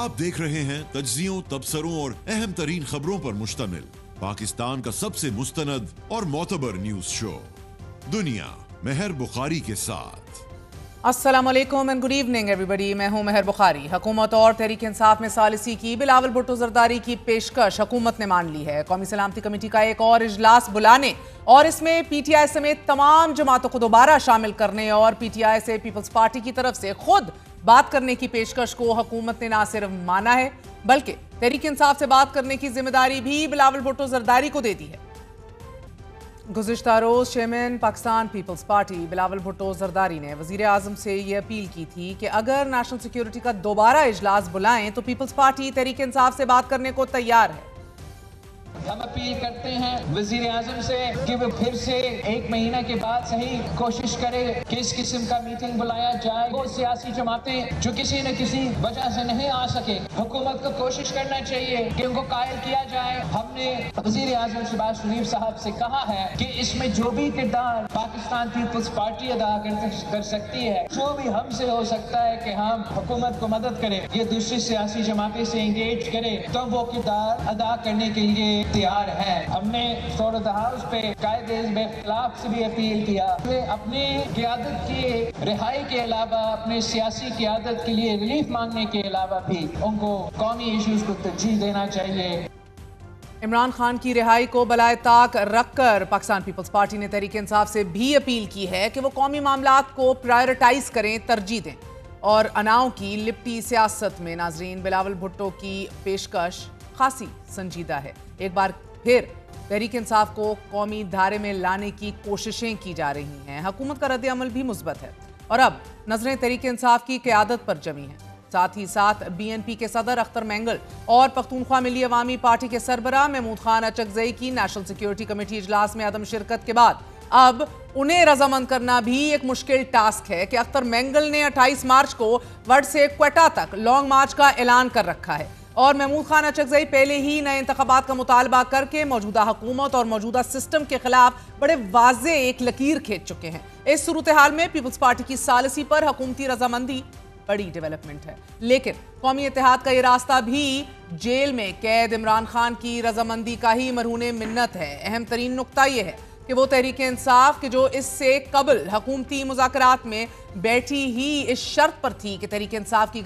आप देख रहे हैं तज्जियों, तबसरों और अहम तरीन खबरों पर मुश्तमिल पाकिस्तान का सबसे मुस्तनद और मोतबर न्यूज शो दुनिया मेहर बुखारी के साथ। अस्सलाम वालेकुम एंड गुड इवनिंग एवरीबॉडी। मैं हूं मेहर बुखारी। हुकूमत और तहरीक इंसाफ में सालिसी की बिलावल भुट्टो जरदारी की पेशकश हुकूमत ने मान ली है। कौमी सलामती कमेटी का एक और इजलास बुलाने और इसमें पीटीआई समेत तमाम जमातों को दोबारा शामिल करने और पीटीआई से पीपल्स पार्टी की तरफ से खुद बात करने की पेशकश को हुकूमत ने ना सिर्फ माना है बल्कि तहरीक इंसाफ से बात करने की जिम्मेदारी भी बिलावल भुट्टो जरदारी को दे दी है। गुज़िश्ता रोज चेयरमैन पाकिस्तान पीपल्स पार्टी बिलावल भुट्टो जरदारी ने वज़ीर आज़म से ये अपील की थी कि अगर नेशनल सिक्योरिटी का दोबारा इजलास बुलाएं तो पीपल्स पार्टी तहरीक इंसाफ से बात करने को तैयार है। हम अपील करते हैं वज़ीर आज़म से कि वो फिर से 1 महीना के बाद सही कोशिश करे कि इस किस्म का मीटिंग बुलाया जाए। वो सियासी जमातें जो किसी न किसी वजह से नहीं आ सके, हुकूमत को कोशिश करना चाहिए कि उनको कायल किया जाए। हमने वज़ीर आज़म शहबाज शरीफ साहब से कहा है कि इसमें जो भी किरदार पाकिस्तान पीपल्स पार्टी अदा कर सकती है, जो भी हमसे हो सकता है कि हम हुकूमत को मदद करें, ये दूसरी सियासी जमातें से इंगेज करें, तो वो किरदार अदा करने के लिए तैयार है। हमने सूरत हाउस पे कायदे खिलाफ से भी अपील किया। वे अपनी क़यादत की रिहाई के अलावा अपने सियासी क़यादत के लिए रिलीफ मांगने के अलावा भी उनको कौमी इश्यूज को तरजीह देना चाहिए। इमरान खान की रिहाई को बलाए ताक रखकर पाकिस्तान पीपल्स पार्टी ने तहरीक इंसाफ से भी अपील की है कि वो कौमी मामलात को प्रायोरिटाइज करें, तरजीह दें और अनाओं की लिपटी सियासत में। नाजरीन, बिलावल भुट्टो की पेशकश खासी संजीदा है। एक बार फिर तहरीक इंसाफ को कौमी धारे में लाने की कोशिशें की जा रही हैं। हुकूमत का रद्द अमल भी मुस्बत है और अब नजरें तहरीक इंसाफ की क़यादत पर जमी हैं। साथ ही साथ बीएनपी के सदर अख्तर मेंगल और पख्तूनख्वा मिली अवामी पार्टी के सरबराह महमूद खान अचकजई की नेशनल सिक्योरिटी कमेटी इजलास में अदम शिरकत के बाद अब उन्हें रजामंद करना भी एक मुश्किल टास्क है कि अख्तर मेंगल ने 28 मार्च को वर्ड से क्वेटा तक लॉन्ग मार्च का ऐलान कर रखा है और महमूद खान अचकजई पहले ही नए इंतखाबात का मुतालबा करके मौजूदा हुकूमत और मौजूदा सिस्टम के खिलाफ बड़े वाज़े एक लकीर खींच चुके हैं। इस सूरत हाल में पीपल्स पार्टी की सालिसी पर हुकूमती रजामंदी बड़ी डेवलपमेंट है, लेकिन कौमी इत्तेहाद का ये रास्ता भी जेल में कैद इमरान खान की रजामंदी का ही मरहूने मिन्नत है। अहम तरीन नुक्ता यह है कि वो तहरीक इंसाफ के जो इससे कबल हुकूमती मुज़ाकरात में बैठी ही इस शर्त पर थी कि तहरीक इंसाफ की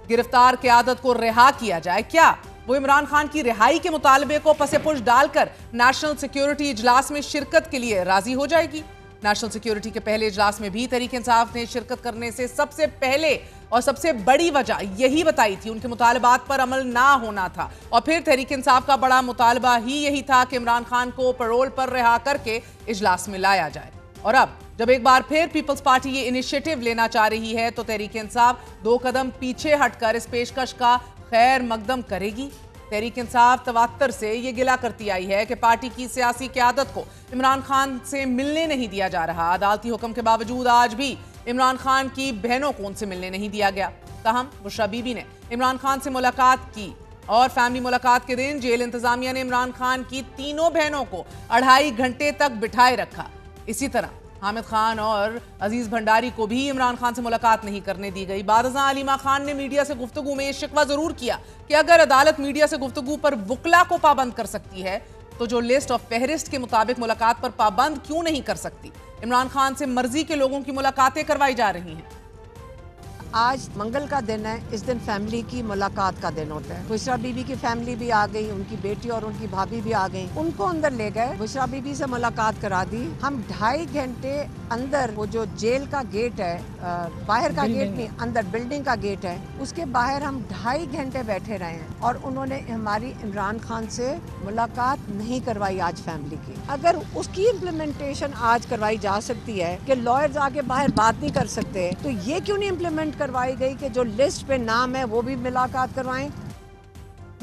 गिरफ्तार क़यादत को रिहा किया जाए, क्या वो इमरान खान की रिहाई के मुतालबे को पसे पुश डालकर नेशनल सिक्योरिटी इजलास में शिरकत के लिए राजी हो जाएगी? नेशनल सिक्योरिटी के पहले इजलास में भी तहरीक इंसाफ ने शिरकत करने से सबसे पहले और सबसे बड़ी वजह यही बताई थी, उनके मुतालबात पर अमल ना होना था। और फिर तहरीक इंसाफ का बड़ा मुतालबा ही यही था कि इमरान खान को पैरोल पर रिहा करके इजलास में लाया जाए। और अब जब एक बार फिर पीपल्स पार्टी ये इनिशिएटिव लेना चाह रही है तो तहरीक इंसाफ 2 कदम पीछे हटकर इस पेशकश का खैर मकदम करेगी। तहरीक इंसाफ तवात्तर से ये गिला करती आई है कि पार्टी की सियासी क़यादत को इमरान खान से मिलने नहीं दिया जा रहा। अदालती हुक्म के बावजूद आज भी इमरान खान की बहनों को उनसे मिलने नहीं दिया गया। ताहम बुशरा बीबी ने इमरान खान से मुलाकात की और फैमिली मुलाकात के दिन जेल इंतजामिया ने इमरान खान की तीनों बहनों को 2.5 घंटे तक बिठाए रखा। इसी तरह हामिद खान और अजीज भंडारी को भी इमरान खान से मुलाकात नहीं करने दी गई। बादशाह अलीमा खान ने मीडिया से गुफ्तगू में यह शिकवा जरूर किया कि अगर अदालत मीडिया से गुफ्तगू पर वकला को पाबंद कर सकती है तो जो लिस्ट ऑफ फहरिस्त के मुताबिक मुलाकात पर पाबंद क्यों नहीं कर सकती? इमरान खान से मर्जी के लोगों की मुलाकातें करवाई जा रही हैं। आज मंगल का दिन है, इस दिन फैमिली की मुलाकात का दिन होता है। बुशरा बीबी की फैमिली भी आ गई, उनकी बेटी और उनकी भाभी भी आ गई, उनको अंदर ले गए, बुशरा बीबी से मुलाकात करा दी। हम 2.5 घंटे अंदर, वो जो जेल का गेट है, बाहर का गेट नहीं, अंदर बिल्डिंग का गेट है, उसके बाहर हम 2.5 घंटे बैठे रहे हैं और उन्होंने हमारी इमरान खान से मुलाकात नहीं करवाई आज फैमिली की। अगर उसकी इम्प्लीमेंटेशन आज करवाई जा सकती है कि लॉयर्स आके बाहर बात नहीं कर सकते, तो ये क्यों नहीं इम्प्लीमेंट करवाई गई कि जो लिस्ट पे नाम है वो भी मुलाकात करवाएं?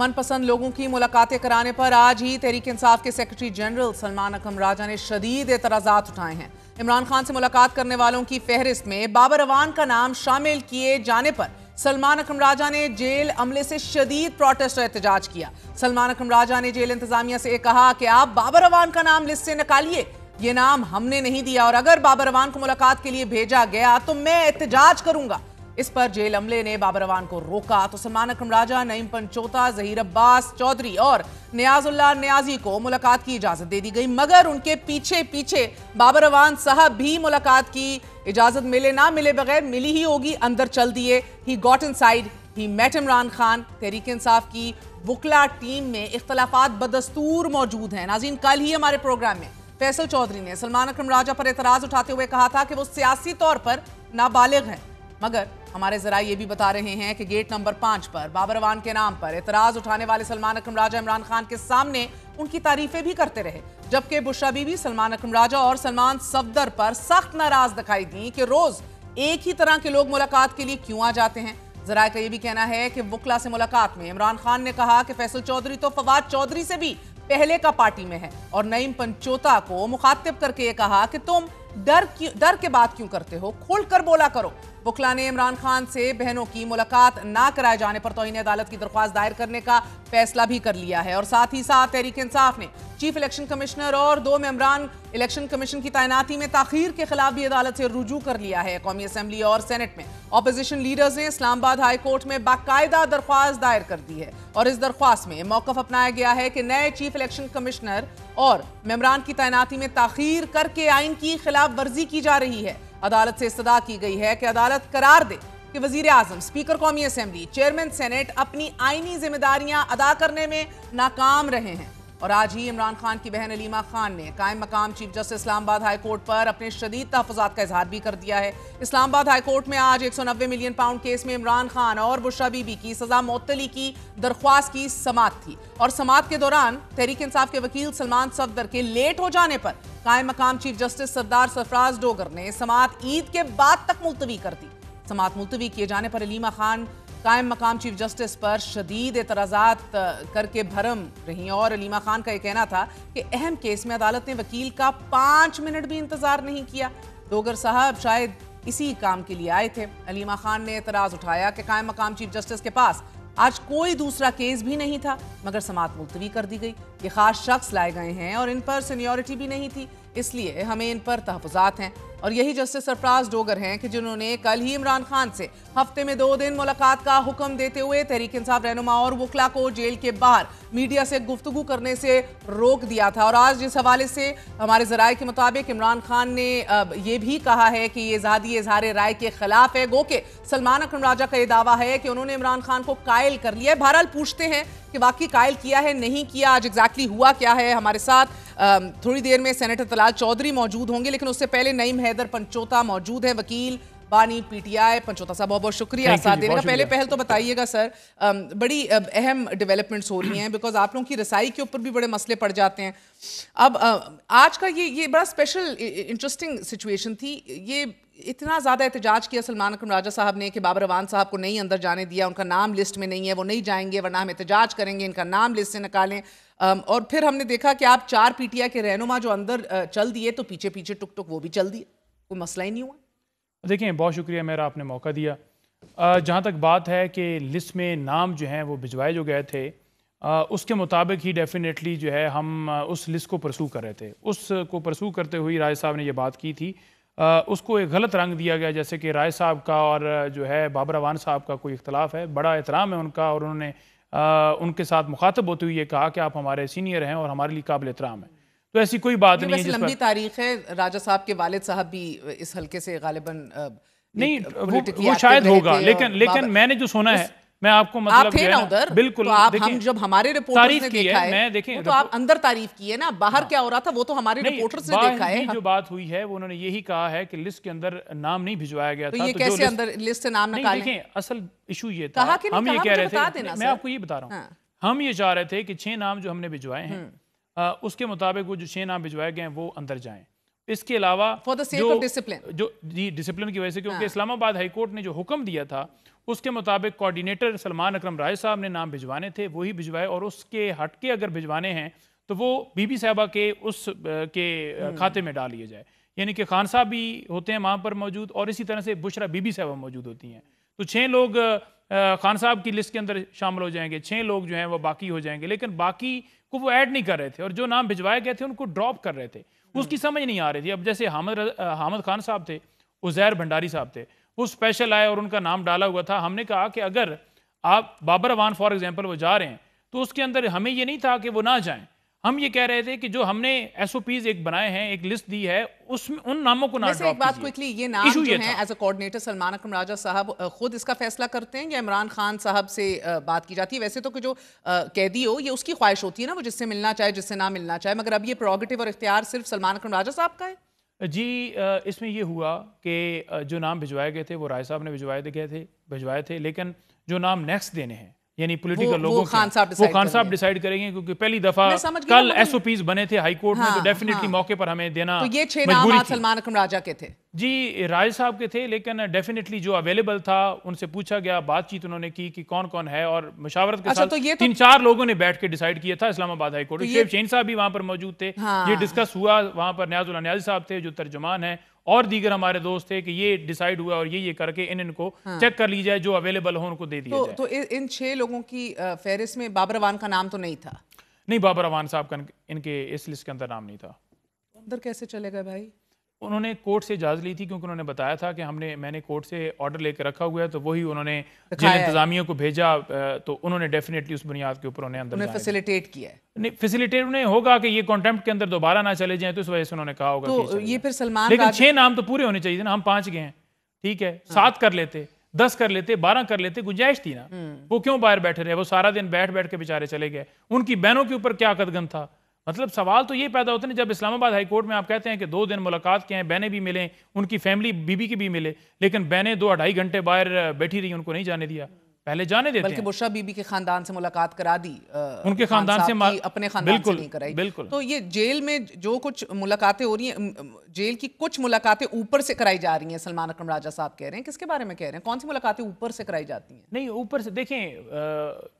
मनपसंद लोगों की मुलाकातें कराने पर आज ही तहरीक इंसाफ के सेक्रेटरी जनरल सलमान अकरम राजा ने शदीद एतराज़ात उठाए हैं। इमरान खान से मुलाकात करने वालों की फहरिस्त में बाबर अवान का नाम शामिल किए जाने पर सलमान अकरम राजा ने जेल अमले से शदीद प्रोटेस्ट और एहतजाज किया। सलमान अकरम राजा ने जेल इंतजामिया से कहा कि आप बाबर अवान का नाम लिस्ट से निकालिए, ये नाम हमने नहीं दिया और अगर बाबर अवान को मुलाकात के लिए भेजा गया तो मैं एहतजाज करूंगा। इस पर जेल अमले ने बाबर अवान को रोका तो सलमान अकरम राजा, नईम पंचोता, जहीर अब्बास चौधरी और नियाजुल्लाह नियाजी को मुलाकात की इजाजत दे दी गई, मगर उनके पीछे पीछे बाबर अवान साहब भी मुलाकात की इजाजत मिले ना मिले बगैर मिली ही होगी, अंदर चल दिए। He got inside, he met Imran Khan. Tehreek Insaf की वुकला टीम में इख्तलाफात बदस्तूर मौजूद हैं। नाज़रीन, कल ही हमारे प्रोग्राम में फैसल चौधरी ने सलमान अकरम राजा पर एतराज उठाते हुए कहा था कि वो सियासी तौर पर नाबालिग हैं, मगर हमारे जरा ये भी बता रहे हैं कि गेट नंबर 5 पर बाबर अवान के नाम पर एतराज उठाने वाले सलमान अकरम राजा इमरान खान के सामने उनकी तारीफें भी करते रहे, जबकि बुशरा बीबी सलमान अकरम राजा और सलमान सफदर पर सख्त नाराज दिखाई दी कि रोज एक ही तरह के लोग मुलाकात के लिए क्यों आ जाते हैं। जरा का यह भी कहना है कि वुकला से मुलाकात में इमरान खान ने कहा कि फैसल चौधरी तो फवाद चौधरी से भी पहले का पार्टी में है, और नईम पंचोता को मुखातिब करके ये कहा कि तुम डर के बात क्यों करते हो, खोलकर बोला करो। वुकला ने इमरान खान से बहनों की मुलाकात ना कराए जाने पर तौहीन अदालत की दरख्वास्त दायर करने का फैसला भी कर लिया है, और साथ ही साथ तहरीक इंसाफ ने चीफ इलेक्शन कमिश्नर और 2 मेंबरान इलेक्शन कमीशन की तैनाती में ताखीर के खिलाफ भी अदालत से रुजू कर लिया है। कौमी असम्बली और सेनेट में ऑपोजिशन लीडर्स ने इस्लामाबाद हाई कोर्ट में बाकायदा दरख्वास्त दायर कर दी है, और इस दरख्वास्त में मौकफ अपनाया गया है कि नए चीफ इलेक्शन कमिश्नर और मेंबरान की तैनाती में ताखीर करके आइन की खिलाफ वर्जी की जा रही है। अदालत से इस्तदा की गई है कि अदालत करार दे कि वजीर आजम, स्पीकर कौमी असम्बली, चेयरमैन सेनेट अपनी आईनी जिम्मेदारियां अदा करने में नाकाम रहे हैं। और आज ही इमरान खान की बहन अलीमा खान ने कायम मकाम chief justice Islamabad high court पर अपने शदीद तहफ़्फ़ुज़ात का इजहार भी कर दिया है। इस्लामाबाद हाई कोर्ट में आज 190 मिलियन पाउंड केस में इमरान खान और बुशरा बीबी की सजा मुअत्तली की दरख्वास्त की समाअत थी, और समाअत के दौरान तहरीक इंसाफ के वकील सलमान सफदर के लेट हो जाने पर कायम मकाम चीफ जस्टिस सरदार सरफराज डोगर ने समाअत ईद के बाद तक मुलतवी कर दी। समाअत मुलतवी किए जाने पर अलीमा खान कायम मकाम चीफ जस्टिस पर शदीद एतराज़ात करके भरम रही, और अलीमा खान का यह कहना था कि अहम केस में अदालत ने वकील का 5 मिनट भी इंतजार नहीं किया। डोगर साहब शायद इसी काम के लिए आए थे। अलीमा खान ने एतराज उठाया कि कायम मकाम चीफ जस्टिस के पास आज कोई दूसरा केस भी नहीं था, मगर समाअत मुलतवी कर दी गई। ये खास शख्स लाए गए हैं और इन पर सीनियरिटी भी नहीं थी, इसलिए हमें इन पर तहफ़्फ़ुज़ात हैं। और यही जस्टिस सरफराज डोगर हैं कि जिन्होंने कल ही इमरान खान से हफ्ते में 2 दिन मुलाकात का हुक्म देते हुए तहरीक इंसाफ रहनुमा और वुकला को जेल के बाहर मीडिया से गुफ्तगू करने से रोक दिया था। और आज जिस हवाले से हमारे ज़राए के मुताबिक इमरान खान ने ये भी कहा है कि ये ज़ादी इज़हार राय के खिलाफ है, गो के सलमान अकरम राजा का ये दावा है कि उन्होंने इमरान खान को कायल कर लिया है। बहरहाल पूछते हैं कि वाकई कायल किया है नहीं किया, आज एग्जैक्टली हुआ क्या है। हमारे साथ थोड़ी देर में सेनेटर तलाल चौधरी मौजूद होंगे, लेकिन उससे पहले नईम हैदर पंचोता मौजूद है, वकील बानी पीटीआई। पंचोता साहब बहुत बहुत शुक्रिया साथ देने का। पहले तो बताइएगा सर, बड़ी अहम डेवलपमेंट्स हो रही हैं, बिकॉज आप लोगों की रसाई के ऊपर भी बड़े मसले पड़ जाते हैं। अब आज का ये बड़ा स्पेशल इंटरेस्टिंग सिचुएशन थी। ये इतना ज़्यादा एहतजाज किया सलमान अकरम राजा साहब ने कि बाबर अवान साहब को नहीं अंदर जाने दिया, उनका नाम लिस्ट में नहीं है, वो नहीं जाएंगे वरना हम एहतजाज करेंगे, इनका नाम लिस्ट से निकालें। और फिर हमने देखा कि आप 4 पीटीआई के रहनुमा जो अंदर चल दिए तो पीछे पीछे टुक टुक वो भी चल दिए, कोई मसला ही नहीं हुआ। देखिए, बहुत शुक्रिया मेरा, आपने मौका दिया। जहाँ तक बात है कि लिस्ट में नाम जो हैं वो भिजवाए जो गए थे, उसके मुताबिक ही डेफिनेटली जो है हम उस लिस्ट को परसू कर रहे थे। उसको परसू करते हुए राय साहब ने ये बात की थी। उसको एक गलत रंग दिया गया, जैसे कि राय साहब का और जो है बाबर अवान साहब का कोई इख्तलाफ है। बड़ा एहतराम है उनका, और उन्होंने उनके साथ मुखातब होते हुए ये कहा कि आप हमारे सीनियर हैं और हमारे लिए काबिल एहतराम है। तो ऐसी कोई बात नहीं है। लंबी तारीख है, राजा साहब के वालिद साहब भी इस हल्के से गालिबन नहीं, वो शायद होगा, लेकिन मैंने जो सुना है, मैं आपको मतलब थे ना उधर, बिल्कुल तो आप हम जब हमारे रिपोर्टर्स ने देखा है, मैं देखें तो आप अंदर तारीफ की है ना, बाहर क्या हो रहा था वो तो हमारे रिपोर्टर्स ने देखा है। जो बात हुई है वो उन्होंने यही कहा है कि लिस्ट के अंदर नाम नहीं भिजवाया गया था। तो ये कैसे अंदर लिस्ट से नाम निकालें? देखें, असल इशू ये था, हम ये कह रहे थे, मैं आपको ये बता रहा हूँ, हम ये चाह रहे थे कि 6 नाम जो हमने भिजवाए हैं उसके मुताबिक वो जो 6 नाम भिजवाए गए हैं वो अंदर जाएं। इसके अलावा डिसिप्लिन की वजह से, क्योंकि इस्लामाबाद हाई कोर्ट ने जो हुक्म दिया था उसके मुताबिक कोऑर्डिनेटर सलमान अकरम राय साहब ने नाम भिजवाने थे, वही भिजवाए, और उसके हटके अगर भिजवाने हैं तो वो बीबी साहबा के उस के खाते में डाल लिए जाए। यानी कि खान साहब भी होते हैं वहाँ पर मौजूद, और इसी तरह से बुशरा बीबी साहबा मौजूद होती हैं। तो 6 लोग खान साहब की लिस्ट के अंदर शामिल हो जाएंगे, 6 लोग जो हैं वो बाकी हो जाएंगे, लेकिन बाकी को वो ऐड नहीं कर रहे थे, और जो नाम भिजवाए गए थे उनको ड्रॉप कर रहे थे। उसकी समझ नहीं आ रही थी। अब जैसे हामिद खान साहब थे, उज़ैर भंडारी साहब थे, वो स्पेशल आए और उनका नाम डाला हुआ था। हमने कहा कि अगर आप बाबर अवान फॉर एग्जांपल वो जा रहे हैं तो उसके अंदर हमें ये नहीं था कि वो ना जाएं, हम ये कह रहे थे कि जो हमने एसओपीज एक बनाए हैं, एक लिस्ट दी है, उसमें उन नामों को ना ड्रॉप कीजिए। एक बात क्विकली, ये नाम जो हैं एज अ कोऑर्डिनेटर सलमान अकरम राजा साहब खुद इसका फैसला करते हैं या इमरान खान साहब से बात की जाती है? वैसे तो कि जो कैदी हो ये उसकी ख्वाहिश होती है ना, वो जिससे मिलना चाहे जिससे ना मिलना चाहे, मगर अब ये प्रोगेटिव और इख्तियार सिर्फ सलमान अकरम राजा साहब का है। जी इसमें ये हुआ कि जो नाम भिजवाए गए थे वो राय साहब ने भिजवाए थे, लेकिन जो नाम नेक्स्ट देने हैं यानी पॉलिटिकल लोगों के, वो खान साहब डिसाइड करेंगे, क्योंकि पहली दफा कल एसओपीज बने थे हाई कोर्ट में, तो डेफिनेटली मौके पर हमें देना तो ये 6 नाम सलमान अकरम राजा के थे जी, राय साहब के थे, लेकिन डेफिनेटली जो अवेलेबल था उनसे पूछा गया, बातचीत उन्होंने की कि कौन कौन है, और मुशावरत के साथ तो 3-4 लोगों ने बैठ के डिसाइड किया था इस्लामाबाद हाई कोर्ट। शेख शहीन साहब भी वहां पर मौजूद थे, ये डिस्कस हुआ, वहां पर न्याजुल्लाह न्याजी साहब थे जो तर्जुमान है, और दीगर हमारे दोस्त थे कि ये डिसाइड हुआ और ये करके इनको चेक कर ली जाए, जो अवेलेबल हो उनको दे दिया जाए। तो इन 6 लोगों की फहरिस्त में बाबर अवान का नाम तो नहीं था? नहीं, बाबर अवान साहब का इनके इस लिस्ट के अंदर नाम नहीं था। अंदर कैसे चले गए भाई? उन्होंने कोर्ट से इजाज़त ली थी, क्योंकि उन्होंने बताया था कि मैंने कोर्ट से ऑर्डर लेकर रखा हुआ है, तो वही उन्होंने जेल इंतजामिया को भेजा, तो उन्होंने डेफिनेटली उस बुनियाद के ऊपर उन्हें फैसिलिटेट किया है। नहीं, फैसिलिटेट उन्हें होगा कि ये कॉन्टेम्प्ट के अंदर दोबारा ना चले जाएं, तो इस वजह से उन्होंने कहा होगा तो ये फिर सलमान, लेकिन 6 नाम तो पूरे होने चाहिए थे ना, हम 5 गए हैं, ठीक है, 7 कर लेते, 10 कर लेते, 12 कर लेते, गुंजाइश थी ना। वो क्यों बाहर बैठे रहे? वो सारा दिन बैठ बैठ के बेचारे चले गए, उनकी बहनों के ऊपर क्या कदगन था? मतलब सवाल तो ये पैदा होते हैं जब इस्लामाबाद हाई कोर्ट में आप कहते हैं कि 2 दिन मुलाकात के हैं, बहनें भी मिलें, उनकी फैमिली बीबी की भी मिले, लेकिन बहनें 2-2.5 घंटे बाहर बैठी रही, उनको नहीं जाने दिया। पहले जाने देते बल्कि बुशरा बीबी के खानदान से मुलाकात करा दी, उनके खानदान से, अपने खानदान से नहीं कराई। बिल्कुल। तो ये जेल में जो कुछ मुलाकातें हो रही हैं, जेल की कुछ मुलाकातें ऊपर से कराई जा रही हैं, सलमान अकरम राजा साहब कह रहे हैं, किसके बारे में कह रहे हैं? कौन सी मुलाकातें ऊपर से कराई जाती हैं? नहीं, ऊपर से देखें,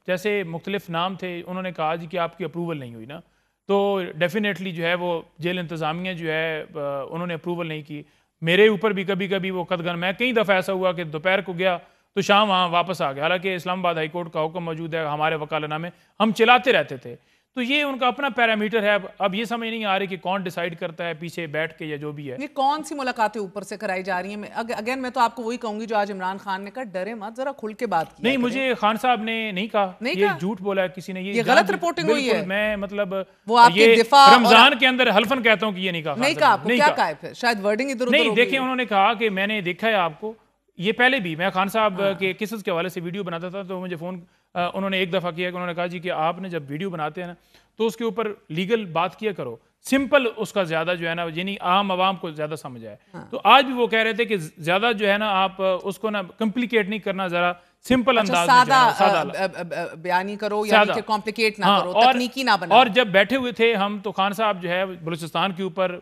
जैसे मुख्तलिफ नाम थे, उन्होंने कहा जी कि आपकी अप्रूवल नहीं हुई ना, तो डेफिनेटली जो है वो जेल इंतज़ामिया जो है उन्होंने अप्रूवल नहीं की। मेरे ऊपर भी कभी कभी वो कदगन, मैं कई दफ़ा ऐसा हुआ कि दोपहर को गया तो शाम वहाँ वापस आ गया, हालांकि इस्लामाबाद हाई कोर्ट का हुक्म मौजूद है, हमारे वकालतनामे हम चलाते रहते थे, तो ये उनका अपना पैरामीटर है। अब ये समझ नहीं आ रही कि कौन डिसाइड करता है पीछे बैठ के या जो भी है। ये कौन सी मुलाकातें ऊपर से कराई जा रही हैं? अगेन मैं तो आपको वही कहूंगी जो आज इमरान खान ने कहा, डरे मत, जरा खुल के बात की। नहीं, मुझे खान साहब ने नहीं कहा, ये झूठ बोला है किसी ने, ये गलत रिपोर्टिंग हुई है। मैं मतलब वो आपके दिफा रमजान के अंदर हल्फन कहता हूँ कि ये नहीं कहा। नहीं कहा, क्या कहा है फिर? शायद वर्डिंग इधर उधर नहीं, देखिए उन्होंने कहा कि मैंने देखा है आपको, ये पहले भी मैं खान साहब के किस्सों के हवाले से वीडियो बनाता था, तो मुझे फ़ोन उन्होंने एक दफ़ा किया कि उन्होंने कहा जी कि आपने जब वीडियो बनाते हैं ना तो उसके ऊपर लीगल बात किया करो, सिंपल उसका ज़्यादा जो है ना, यानी आम आवाम को ज़्यादा समझ आए। तो आज भी वो कह रहे थे कि ज़्यादा जो है ना आप उसको ना कॉम्प्लिकेट नहीं करना, ज़रा सिंपल अंदाज में सादा बयानी करो, या फिर कॉम्प्लिकेट ना करो, तकनीकी ना बनाओ। और जब बैठे हुए थे हम, तो खान साहब जो है बलूचिस्तान के ऊपर,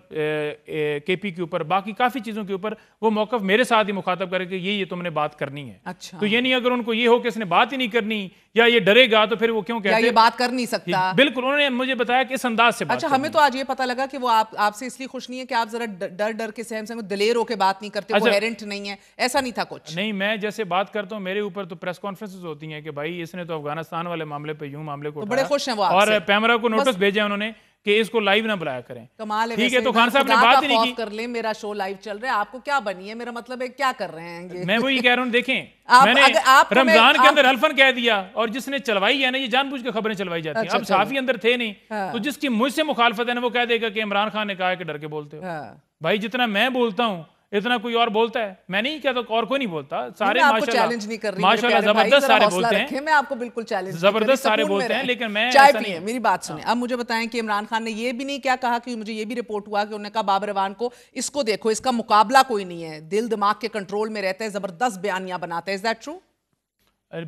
केपी के ऊपर, बाकी काफ़ी चीज़ों के ऊपर वो मौक़िफ़ मेरे साथ ही मुखातब करे कि ये तुमने बात करनी है। अच्छा। तो ये नहीं, अगर उनको ये हो कि इसने बात ही नहीं करनी या ये डरेगा, तो फिर वो क्यों कहते हैं ये बात कर नहीं सकता? बिल्कुल, उन्होंने मुझे बताया कि इस अंदाज से बात। अच्छा, हमें तो आज ये पता लगा कि वो आपसे इसलिए खुश नहीं है कि आप जरा डर डर के सहम सहम दिलेर होकर बात नहीं करते, कोहेरेंट नहीं है, ऐसा नहीं था कुछ? नहीं, मैं जैसे बात करता हूँ मेरे ऊपर तो प्रेस कॉन्फ्रेंसेस होती हैं कि भाई इसने तो अफगानिस्तान वाले मामले पे यूं मामले को तो बड़े खुश हैं वो और पैमरा को नोटिस भेजे उन्होंने कि इसको लाइव ना बुलाया करें। कमाल है। ठीक है, तो खान साहब ने बात ही नहीं की। कर ले, मेरा शो लाइव चल रहा है, आपको क्या बनी है? मेरा मतलब है क्या कर रहे हैं ये? मैं वही कह रहा हूँ, देखें मैंने रमजान के अंदर हल्फन कह दिया, और जिसने चलवाई है ना, ये जानबूझ के खबरें चलवाई जाती हैं। अब साफी अंदर थे नहीं, तो जिसकी मुझसे मुखालफत है ना, वो कह देगा कि इमरान खान ने कहा है कि डर के बोलते हो। भाई जितना मैं बोलता हूँ इतना कोई और बोलता है? मैं नहीं कहता, और कोई नहीं बोलता। सारे चैलेंज नहीं कर रही, माशाल्लाह जबरदस्त सारे बोलते हैं। मैं आपको बिल्कुल चैलेंज, जबरदस्त सारे बोलते हैं, लेकिन मैं चाय पिए, मेरी बात सुने। अब मुझे बताएं कि इमरान खान ने ये भी नहीं क्या कहा, कि मुझे ये भी रिपोर्ट हुआ कि उन्होंने कहा बाबर अवान को, इसको देखो, इसका मुकाबला कोई नहीं है, दिल दिमाग के कंट्रोल में रहता है, जबरदस्त बयानियां बनाता है। Is that true?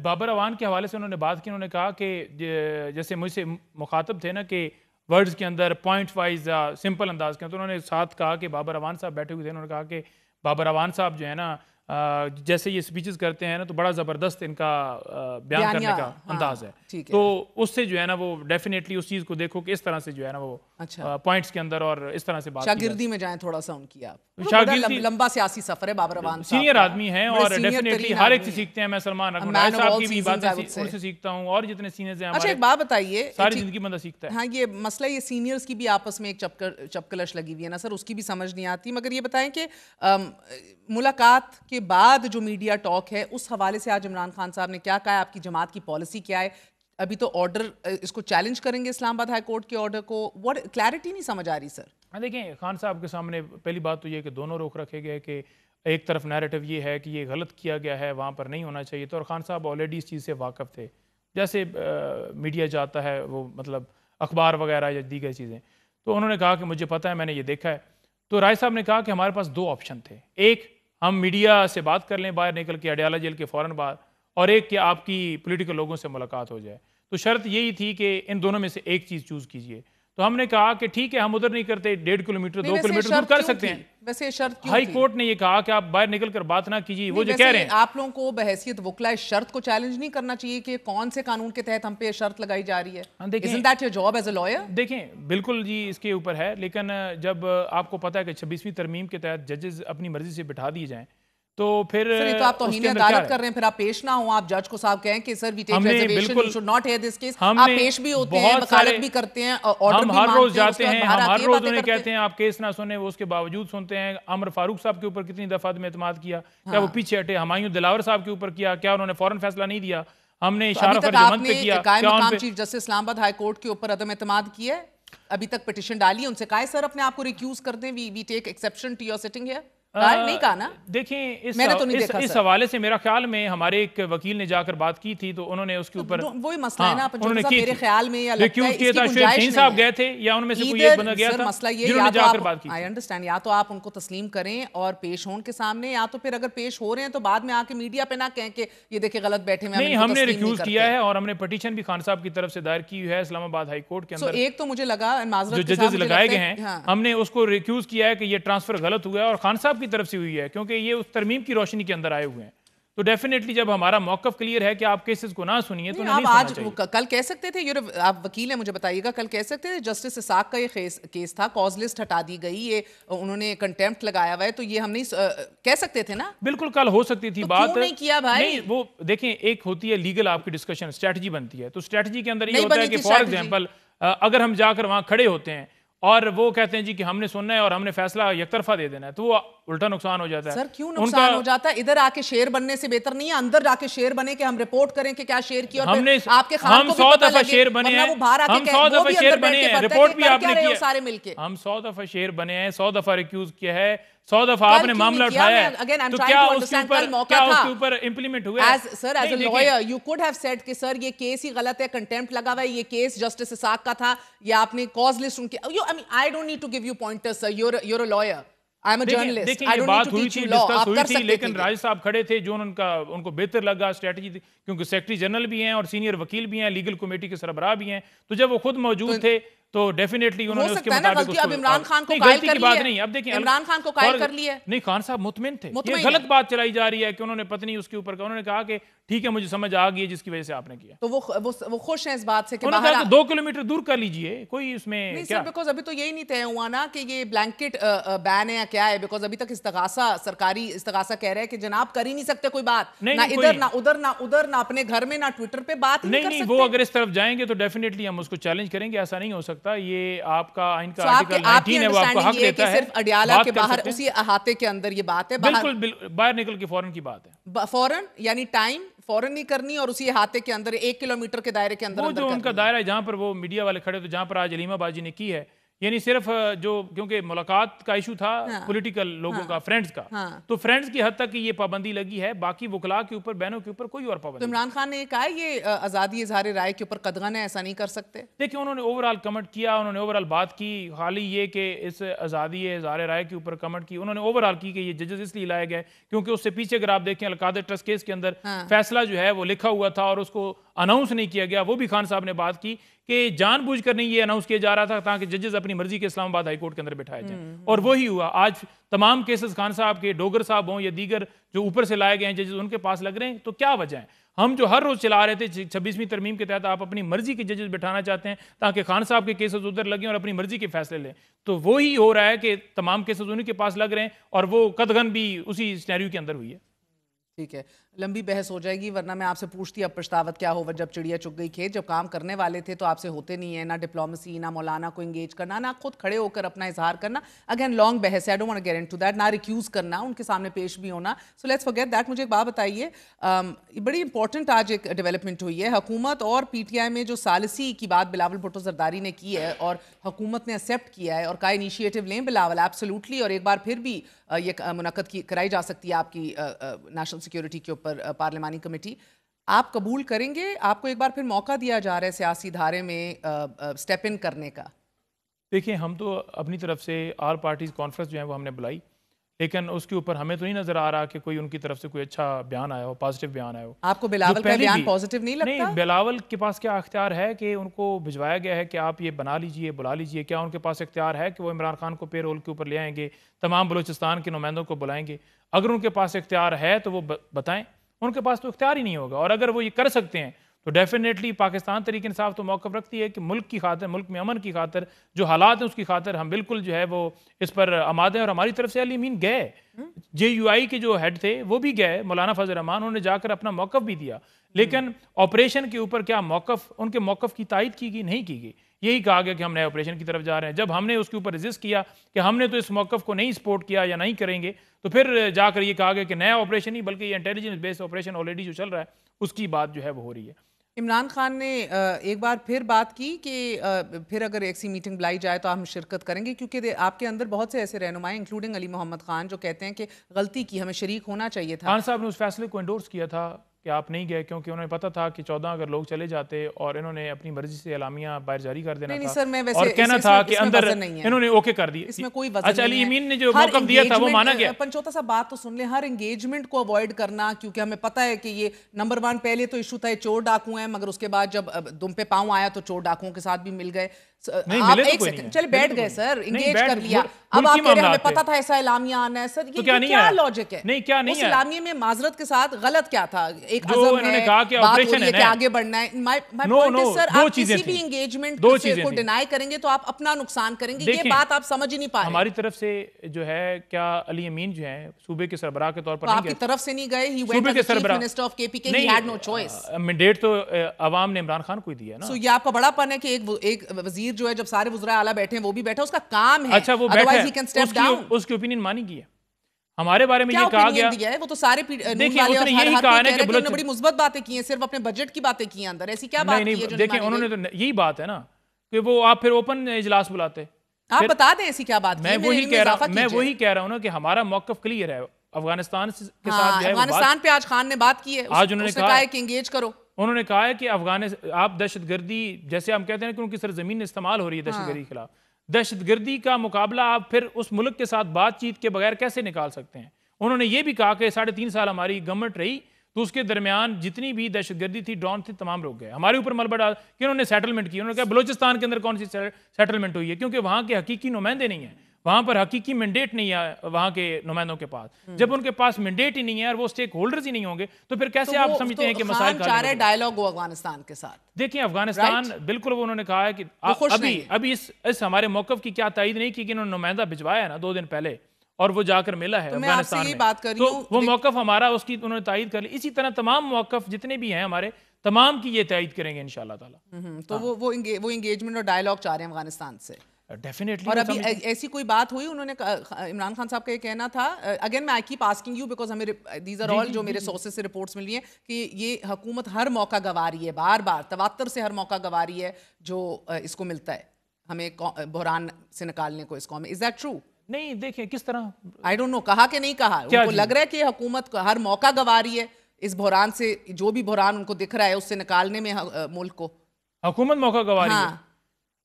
Babar Awan के हवाले से उन्होंने बात की, उन्होंने कहा कि जैसे मुझसे मुखातब थे ना कि वर्ड्स के अंदर पॉइंट वाइज सिंपल अंदाज के, तो उन्होंने साथ कहा कि बाबर अवान साहब बैठे हुए थे, उन्होंने कहा कि बाबर अवान साहब जो है ना, जैसे ये स्पीचेस करते हैं ना, तो बड़ा ज़बरदस्त इनका बयान करने का अंदाज है। तो उससे जो है ना वो डेफिनेटली उस चीज़ को देखो कि इस तरह से जो है ना वो पॉइंट्स के अंदर और इस तरह से बात, शागिर्दी में जाएं थोड़ा सा उनकी। आप लंबा सियासी सफर है बाबर अवान साहब, सीनियर आदमी हैं और डेफिनेटली हर एक से सीखते हैं। मैं सलमान अकरम साहब की भी बातें उनसे सीखता हूँ, और जितने सीनियर्स हैं। अच्छा, एक बात बताइए, सारी जिंदगी बंदा सीखता है। हाँ, ये मसला, ये सीनियर्स की भी आपस में एक चपकलश लगी हुई है ना सर, उसकी भी समझ नहीं आती। मगर ये बताएं कि मुलाकात के उसके बाद जो मीडिया टॉक है उस हवाले से आज इमरान खान साहब ने क्या कहा है, आपकी जमात की पॉलिसी क्या है? अभी तो ऑर्डर, इसको चैलेंज करेंगे इस्लामाबाद हाई कोर्ट के ऑर्डर को, व्हाट क्लैरिटी नहीं समझ आ रही सर। हाँ देखें, खान साहब के सामने पहली बात तो ये कि दोनों रुख रखे गए कि एक तरफ नैरेटिव ये है कि ये गलत किया गया है, वहाँ पर नहीं होना चाहिए, तो और खान साहब ऑलरेडी इस चीज़ से वाकफ़ थे, जैसे मीडिया जाता है वो मतलब अखबार वगैरह या दीगर चीज़ें। तो उन्होंने कहा कि मुझे पता है, मैंने ये देखा है। तो राय साहब ने कहा कि हमारे पास दो ऑप्शन थे, एक हम मीडिया से बात कर लें बाहर निकल के अडयाला जेल के फ़ौरन बाद, और एक कि आपकी पॉलिटिकल लोगों से मुलाकात हो जाए। तो शर्त यही थी कि इन दोनों में से एक चीज़ चूज़ कीजिए। तो हमने कहा कि ठीक है, हम उधर नहीं करते, 1.5 किलोमीटर 2 किलोमीटर दूर कर सकते हैं। वैसे शर्त क्यों हाई थी? कोर्ट ने ये कहा कि आप बाहर निकल कर बात ना कीजिए, वो जो कह रहे हैं। आप लोगों को बहैसियत वकला इस शर्त को चैलेंज नहीं करना चाहिए कि कौन से कानून के तहत हम पे शर्त लगाई जा रही है? Isn't that your job as a lawyer? देखें, बिल्कुल जी इसके ऊपर है, लेकिन जब आपको पता है कि 26वीं तरमीम के तहत जजेस अपनी मर्जी से बिठा दिए जाएं, तो फिर सर तो आप तौहीन अदालत कर रहे हैं, फिर आप पेश ना हो, आप जज को साहब कहें कि sir we take reservation, you should not hear this case. आप पेश भी होते हैं, वकालत भी करते हैं, ऑर्डर भी हम हर रोज मानते हैं, जाते हैं, हम हर रोज उन्हें कहते हैं। हैं आप केस ना सुने, वो उसके बावजूद सुनते हैं। अमर फारूक साहब के ऊपर कितनी दफा में एतमाद किया, क्या वो पीछे हटे? हुमायूं दिलावर साहब के ऊपर किया, क्या उन्होंने फौरन फैसला नहीं दिया? हमने इशारा फर्जमंद पे किया, क्या उन पे chief justice Islamabad high court के ऊपर अदम एतमाद किया है? अभी तक पिटीशन डाली है, उनसे कहा सर अपने आप को रिक्यूज कर दें, we take exception to your sitting here. नहीं कहा ना? देखें, इस हवाले से मेरा ख्याल में हमारे एक वकील ने जाकर बात की थी, तो उन्होंने उसके ऊपर वही मसला है ना, उन्होंने मेरे ख्याल में या लगता है किया था, शेख साहब गए थे या उनमें से कोई एक बंदा गया था, मसला ये जिन्होंने जाकर बात की। आई अंडरस्टैंड, या तो आप उनको तस्लीम करें और पेश हों के सामने, या तो फिर अगर पेश हो रहे हैं तो बाद में आके मीडिया पे ना कहें कि ये देखे गलत बैठे में। नहीं, हमने रिक्यूज किया है और हमने पिटीशन भी खान साहब की तरफ से दायर की है इस्लामाबाद हाई कोर्ट के अंदर। एक तो मुझे लगा जो जजेस लगाए गए हैं, हमने उसको रिक्यूज किया है कि ये ट्रांसफर गलत हुआ है और खान साहब की तरफ से हुई है, क्योंकि ये उस तरमीम की रोशनी के अंदर आए हुए हैं। तो डेफिनेटली जब हमारा मौकफ क्लियर है कि आप केसेस को ना सुनिए तो नहीं आज कल कह सकते थे, आप वकील हैं मुझे बताइएगा, कल कह सकते थे जस्टिस इसाक का ये केस था, कॉज लिस्ट हटा दी गई, ये उन्होंने कंटेम्प्ट लगाया हुआ है, तो ये हम नहीं कह सकते थे ना? बिल्कुल कल हो सकती थी तो बात। क्यों नहीं किया भाई? नहीं, वो देखें, एक होती है लीगल आपकी डिस्कशन, स्ट्रेटजी बनती है, तो स्ट्रेटजी के अंदर ये होता है कि फॉर एग्जाम्पल अगर हम जाकर वहां खड़े होते हैं और वो कहते हैं जी कि हमने सुनना है और हमने फैसला एकतरफा दे देना है, तो वो उल्टा नुकसान हो जाता है। सर क्यों नुकसान हो जाता है? इधर आके शेर बनने से बेहतर नहीं है अंदर जाके शेर बने कि हम रिपोर्ट करें कि क्या शेर किया? हमने आपके खान को 100 दफा शेर बने हैं, हम 100 दफा शेर बने हैं, रिपोर्ट भी आपने किया सारे मिलके। हम 100 दफा शेर बने हैं, 100 दफा रिक्यूज किया है, 100 दफा आपने मामला उठाया है, तो क्या उसके ऊपर इंप्लीमेंट हुआ? Sir as a lawyer you could have said कि सर ये केस ही गलत है, कंटेम्प्ट लगा हुआ है, ये केस जस्टिस इसाक का था, या आपने कॉज लिस्ट उनके, I don't need to give you pointers sir, you're a lawyer, I'm a journalist. देखिए, I ये don't बात need to हुई teach थी, you law. डिस्कस हुई थी, लेकिन थे। राज साहब खड़े थे, जो उनको बेहतर लगा स्ट्रेटजी, क्योंकि सेक्रेटरी जनरल भी हैं और सीनियर वकील भी हैं, लीगल कमेटी के सरबराह भी हैं, तो जब वो खुद मौजूद थे तो डेफिनेटली उन्होंने उसके मुताबिक अब इमरान खान को कायल कर लिया। नहीं, अब देखिए इमरान खान को कायल कर लिया। नहीं, खान साहब मुतमिन थे, ये गलत बात चलाई जा रही है कि उन्होंने पत्नी उसके ऊपर का, उन्होंने कहा कि ठीक है मुझे समझ आ गई है जिसकी वजह से आपने किया, तो वो खुश हैं इस बात से कि उन्होंने कहा कि 2 किलोमीटर दूर कर लीजिए, कोई उसमें नहीं सर, बिकॉज अभी तो यही नहीं तय हुआ ना कि ये ब्लैंकेट बैन है या क्या है, बिकॉज अभी तक इस्तगासा, सरकारी इस्तगासा कह रहा है कि जनाब कर ही नहीं सकते कोई बात, ना इधर ना उधर, ना उधर, ना अपने घर में, ना ट्विटर पे बात नहीं कर सकते। वो अगर इस तरफ जाएंगे तो डेफिनेटली हम उसको चैलेंज करेंगे, ऐसा नहीं हो सकता, ये आपका आइन का आर्टिकल 19 है, वो आपको हक देता है। सिर्फ अडयाला के बाहर उसी अहाते के अंदर ये बात है, बिल्कुल बाहर निकल के फौरन की बात है, फौरन यानी टाइम फौरन नहीं करनी, और उसी अहाते के अंदर 1 किलोमीटर के दायरे के अंदर वो जो उनका दायरा है जहां पर वो मीडिया वाले खड़े थे, जहां पर आज अलीमाबाद जी ने की है, यानी सिर्फ जो क्योंकि मुलाकात का इशू था पॉलिटिकल लोगों का, फ्रेंड्स का, तो फ्रेंड्स की हद तक ये पाबंदी लगी है, बाकी वकला के ऊपर, बहनों के ऊपर कोई और पाबंदी। तो इमरान खान ने कहा ये आज़ादी इजहार राय के ऊपर कदगन है, ऐसा नहीं कर सकते। देखिए, उन्होंने ओवरऑल कमेंट किया, उन्होंने ओवरऑल बात की, खाली ये कि इस आज़ादी इजहार राय के ऊपर कमेंट की, उन्होंने ओवरऑल की कि ये जजेस इसलिए लाए गए क्योंकि उससे पीछे अगर आप देखें अलकादर ट्रस्ट केस के अंदर फैसला जो है वो लिखा हुआ था और उसको अनाउंस नहीं किया गया, वो भी खान साहब ने बात की कि जानबूझकर नहीं ये अनाउंस किया जा रहा था ताकि जजेस अपनी मर्जी के इस्लामाबाद हाई कोर्ट के अंदर बिठाए जाएं, और वही हुआ। आज तमाम केसेस खान साहब के, डोगर साहब हों या दीगर जो ऊपर से लाए गए हैं जजेस, उनके पास लग रहे हैं, तो क्या वजह है? हम जो हर रोज चला रहे थे 26वीं तरमीम के तहत आप अपनी मर्जी के जजेस बिठाना चाहते हैं ताकि खान साहब के केसेस उधर लगे और अपनी मर्जी के फैसले लें, तो वही हो रहा है कि तमाम केसेस उन्हीं के पास लग रहे हैं और वो कदगन भी उसी सिनेरियो के अंदर हुई है। ठीक है। लंबी बहस हो जाएगी, वरना मैं आपसे पूछती अब पछतावत क्या हो जब चिड़िया चुग गई खेत। जब काम करने वाले थे तो आपसे होते नहीं है, ना डिप्लोमेसी, ना मौलाना को एंगेज करना, ना खुद खड़े होकर अपना इजहार करना। अगेन लॉन्ग बहस है, I don't want to get into that. ना रिक्यूज करना, उनके सामने पेश भी होना, सो लेट्स फॉरगेट दैट। मुझे एक बात बताइए, बड़ी इंपॉर्टेंट आज एक डेवलपमेंट हुई है। हुकूमत और PTI में जो सालिसी की बात बिलावल भुट्टो जरदारी ने की है और हुकूमत ने एक्सेप्ट किया है और का इनिशिएटिव लें बिलावल, एब्सोल्युटली, और एक बार फिर भी ये मुनक्कद कराई जा सकती है आपकी नेशनल सिक्योरिटी के ऊपर पार्लिमानी कमेटी। आप कबूल करेंगे? आपको एक बार फिर मौका दिया जा रहा है सियासी धारे में स्टेप इन करने का। देखिए, हम तो अपनी तरफ से ऑल पार्टीज कॉन्फ्रेंस जो है वो हमने बुलाई, लेकिन उसके ऊपर हमें तो नहीं नजर आ रहा कि कोई उनकी तरफ से कोई अच्छा बयान आया हो, पॉजिटिव बयान आया हो। आपको बिलावल का बयान पॉजिटिव नहीं लगता? नहीं, बिलावल के पास क्या अख्तियार है कि उनको भिजवाया गया है कि आप ये बना लीजिए, बुला लीजिए? क्या उनके पास इख्तियार है कि वो इमरान खान को पेरोल के ऊपर ले आएंगे, तमाम बलूचिस्तान के नुमाइंदों को बुलाएंगे? अगर उनके पास इख्तियार है तो वो बताएं। उनके पास तो इख्तियार ही नहीं होगा, और अगर वो ये कर सकते हैं तो डेफिनेटली पाकिस्तान तहरीक इंसाफ तो मौक़िफ़ रखती है कि मुल्क की खातिर, मुल्क में अमन की खातिर, जो हालात हैं उसकी खातिर हम बिल्कुल जो है वो इस पर आमादे हैं। और हमारी तरफ से अली अमीन गए, JUI के जो हेड थे वो भी गए, मौलाना फजल रहमान, उन्होंने जाकर अपना मौक़िफ़ भी दिया। लेकिन ऑपरेशन के ऊपर क्या मौक़िफ़, उनके मौक़िफ़ की तायद की गई? नहीं की गई। यही कहा गया कि हम नए ऑपरेशन की तरफ जा रहे हैं। जब हमने उसके ऊपर रजिस्ट किया कि हमने तो इस मौक़िफ़ को नहीं सपोर्ट किया या नहीं करेंगे, तो फिर जाकर ये कहा गया कि नया ऑपरेशन ही बल्कि ये इंटेलिजेंस बेस्ड ऑपरेशन ऑलरेडी जो चल रहा है उसकी बात जो है वो हो रही है। इमरान खान ने एक बार फिर बात की कि फिर अगर एक सी मीटिंग बुलाई जाए तो हम शिरकत करेंगे, क्योंकि आपके अंदर बहुत से ऐसे रहनुमाई इंक्लूडिंग अली मोहम्मद खान जो कहते हैं कि गलती की, हमें शरीक होना चाहिए था। खान साहब ने उस फैसले को एंडोर्स किया था कि आप नहीं गए, क्योंकि उन्हें पता था कि 14 अगर लोग चले जाते और इन्होंने अपनी मर्जी से एलामिया बाहर जारी कर देना नहीं, था। सर, मैं वैसे और कहना था कि अंदर नहीं है, इन्होंने ओके कर दिया। इसमें कोई वजन अच्छा, नहीं अली है। अमीन ने जो मौक़िफ़ दिया था वो माना गया। पंचोता साहब बात तो सुन ले, हर एंगेजमेंट को अवॉइड करना, क्योंकि हमें पता है कि ये नंबर 1 पहले तो इशू था चोर डाकू हैं, मगर उसके बाद जब दुम पे पांव आया तो चोर डाकुओं के साथ भी मिल गए। आप एक सेकंड चले बैठ गए सर, इंगेज कर लिया, अब आप कह रहे हैं हमें पता था ऐसा इलामिया आना है। सर ये क्या लॉजिक है? नहीं, क्या नहीं उस इलामिये में माजरत के साथ गलत क्या था? एक जो इन्होंने कहा कि ऑपरेशन है कि आगे बढ़ना है। माय पॉइंट इज सर, आप किसी भी एंगेजमेंट को डिनाई करेंगे तो आप अपना नुकसान करेंगे। ये बात आप समझ ही नहीं पा रहे। हमारी तरफ से जो है, क्या अली अमीन जो है सूबे के सरबराह के तौर पर आपकी तरफ से नहीं गए? He went as chief minister of KPK, he had no choice. Mandate तो अवाम ने इमरान खान को ही दिया ना। सो ये आपका बड़ापन है कि एक वजीर जो है, जब सारे वज़रा आला बैठे हैं वो भी बैठा, उसका काम है। अच्छा, वो otherwise he can step down. उसकी ओपिनियन मानी गई है। हमारे बारे में ये कहा गया, वो तो सारे देखिए उसने यही कहा है कि उन्होंने बड़ी मुस्बत बातें की हैं, सिर्फ अपने बजट की बातें की हैं अंदर। ऐसी क्या बात की है जो देखिए उन्होंने तो यही बात है ना कि वो आप फिर ओपन इजलास बुलाते। आप बता दें ऐसी क्या बात? मैं वही कह रहा हूँ ना कि हमारा मौक़िफ़ क्लियर है अफगानिस्तान के साथ। अफगानिस्तान पे आज खान ने बात की है, आज उन्होंने कहा है कि एंगेज करो। उन्होंने कहा है कि आप दहशतगर्दी, जैसे हम कहते हैं कि उनकी सरजमीन इस्तेमाल हो रही है दहशतगर्दी के खिलाफ, दहशतगर्दी का मुकाबला आप फिर उस मुल्क के साथ बातचीत के बगैर कैसे निकाल सकते हैं? उन्होंने ये भी कहा कि 3.5 साल हमारी गवर्नमेंट रही तो उसके दरमियान जितनी भी दहशतगर्दी थी, ड्रोन थी, तमाम रुक गए। हमारे ऊपर मलबा डाल कि उन्होंने सेटलमेंट की। उन्होंने कहा बलूचिस्तान के अंदर कौन सी सेटलमेंट हुई है, क्योंकि वहाँ के हकीकी नुमाइंदे नहीं हैं, वहाँ पर हकीकी मैंडेट नहीं है वहाँ के नुमाइंदों के पास। जब उनके पास मैंडेट ही नहीं है और वो स्टेक होल्डर्स ही नहीं होंगे तो फिर कैसे आप समझते हैं कि मसाइल चाह रहे डायलॉग हो अफगानिस्तान के साथ? देखिए अफगानिस्तान बिल्कुल, वो उन्होंने कहा है कि अभी इस हमारे मौक़िफ़ की क्या तायद नहीं की कि इन्होंने नुमाइंदा भिजवाया है ना 2 दिन पहले, और वो जाकर मिला है अफगानिस्तान में। बात कर रही हूं, तो वो मौक़िफ़ हमारा, उसकी उन्होंने तायद कर ली। इसी तरह तमाम मौक़िफ़ जितने भी हैं हमारे, तमाम की ये तायद करेंगे इंशाअल्लाह ताला। तो वो एंगेजमेंट और डायलॉग चाह रहे हैं अफगानिस्तान से डेफिनेटली। और अभी ऐसी कोई बात हुई? उन्होंने इमरान खान साहब का ये कहना था, अगेन मैं I keep asking you because हमें दीज आर ऑल जो मेरे सोर्सेज से रिपोर्ट्स मिल रही हैं कि ये हुकूमत हर मौका गवा रही है, बार बार तवातर से हर मौका गवा रही है जो इसको मिलता है हमें बहरान से निकालने को इस कौम में। Is that true? नहीं, देखिए किस तरह, आई डोंट नो, कहा कि नहीं कहा, उनको लग रहा है कि हुकूमत हर मौका गवा रही है इस बहरान से, जो भी बहरान उनको दिख रहा है उससे निकालने में मुल्क को। हुकूमत मौका गवा रही है?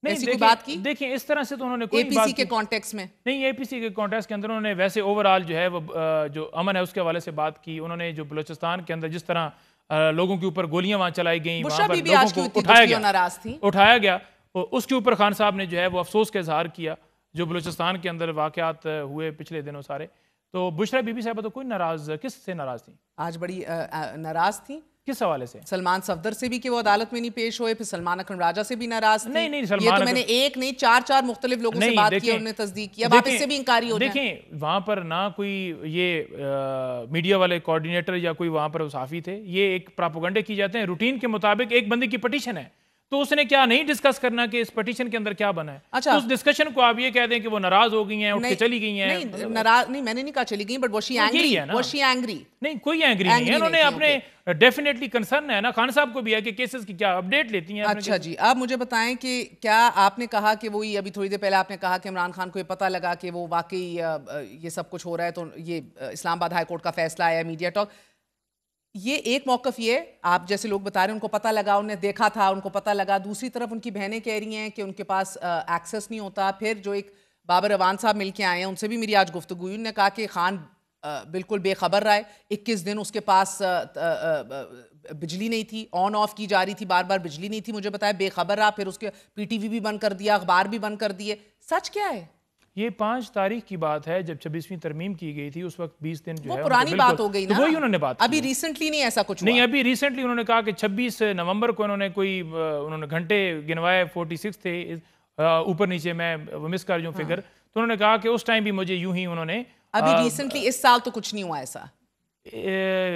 ऐसी कोई बात की? देखिए इस तरह से तो उन्होंने कोई APC के कॉन्टेक्स्ट में नहीं, APC के कॉन्टेक्स्ट के अंदर उन्होंने वैसे ओवरऑल जो है वो जो अमन है उसके हवाले से बात की। उन्होंने जो बलूचिस्तान के अंदर जिस तरह लोगों के ऊपर गोलियां वहां चलाई गई, वहां पर लोगों को उठाया गया, उसके ऊपर खान साहब ने जो है वो अफसोस का इजहार किया जो बलूचिस्तान के अंदर वाकयात हुए पिछले दिनों सारे। तो बुशरा बीबी साहबा तो कोई नाराज, किस से नाराज थी? आज बड़ी नाराज थी किस हवाले से? सलमान सफदर से भी कि वो अदालत में नहीं पेश हुए, फिर सलमान अकरम राजा से भी नाराज थे। नहीं ये तो मैंने एक नहीं चार मुख्तलिफ लोगों से बात की, उन्होंने तस्दीक किया। अब आप इससे भी इंकारी हो जाएं। देखें, वहां पर ना कोई ये मीडिया वाले कोऑर्डिनेटर या कोई वहां पर सहाफी थे, ये एक प्रोपेगेंडा की जाते हैं रूटीन के मुताबिक। एक बंदे की पिटीशन है तो उसने क्या नहीं डिस्कस करना कि इस पिटीशन के अंदर क्या बना है। अच्छा, तो उस डिस्कशन को आप ये कह दें कि वो नाराज हो गई हैं, उठ के चली गई हैं। नहीं नाराज नहीं, मैंने नहीं कहा चली गई, but was she angry? Was she angry? नहीं, कोई एंग्री नहीं है। उन्होंने अपने डेफिनेटली कंसर्न है ना, खान साहब को भी है कि केसेस की क्या अपडेट लेती हैं। अच्छा जी, आप मुझे बताएं कि क्या आपने कहा कि वो अभी थोड़ी देर पहले आपने कहा कि इमरान खान को ये पता लगा कि वो वाकई ये सब कुछ हो रहा है, तो ये इस्लामाबाद हाई कोर्ट का फैसला आया, मीडिया टॉक, ये एक मौकफ ये आप जैसे लोग बता रहे हैं उनको पता लगा, उन्हें देखा था, उनको पता लगा। दूसरी तरफ उनकी बहनें कह रही हैं कि उनके पास एक्सेस नहीं होता। फिर जो एक बाबर अवान साहब मिलके आए हैं, उनसे भी मेरी आज गुफ्तगू हुई, उन्होंने कहा कि खान बिल्कुल बेखबर रहा है। 21 दिन उसके पास बिजली नहीं थी, ऑन ऑफ की जा रही थी, बार बार बिजली नहीं थी, मुझे बताया बेखबर रहा। फिर उसके PTV भी बंद कर दिया, अखबार भी बंद कर दिए। सच क्या है? ये 5 तारीख की बात है जब 26वीं तरमीम की गई थी। उस वक्त 20 दिन जो वो है पुरानी बात हो गई ना, तो वही उन्होंने बात अभी रिसेंटली नहीं ऐसा कुछ नहीं, अभी रिसेंटली उन्होंने कहा कि 26 नवंबर को उन्होंने घंटे गिनवाए, 46 थे ऊपर नीचे, मैं मिस कर रही हूँ फिगर। तो उन्होंने कहा कि उस टाइम भी मुझे यूं ही उन्होंने अभी रिसेंटली इस साल तो कुछ नहीं हुआ ऐसा।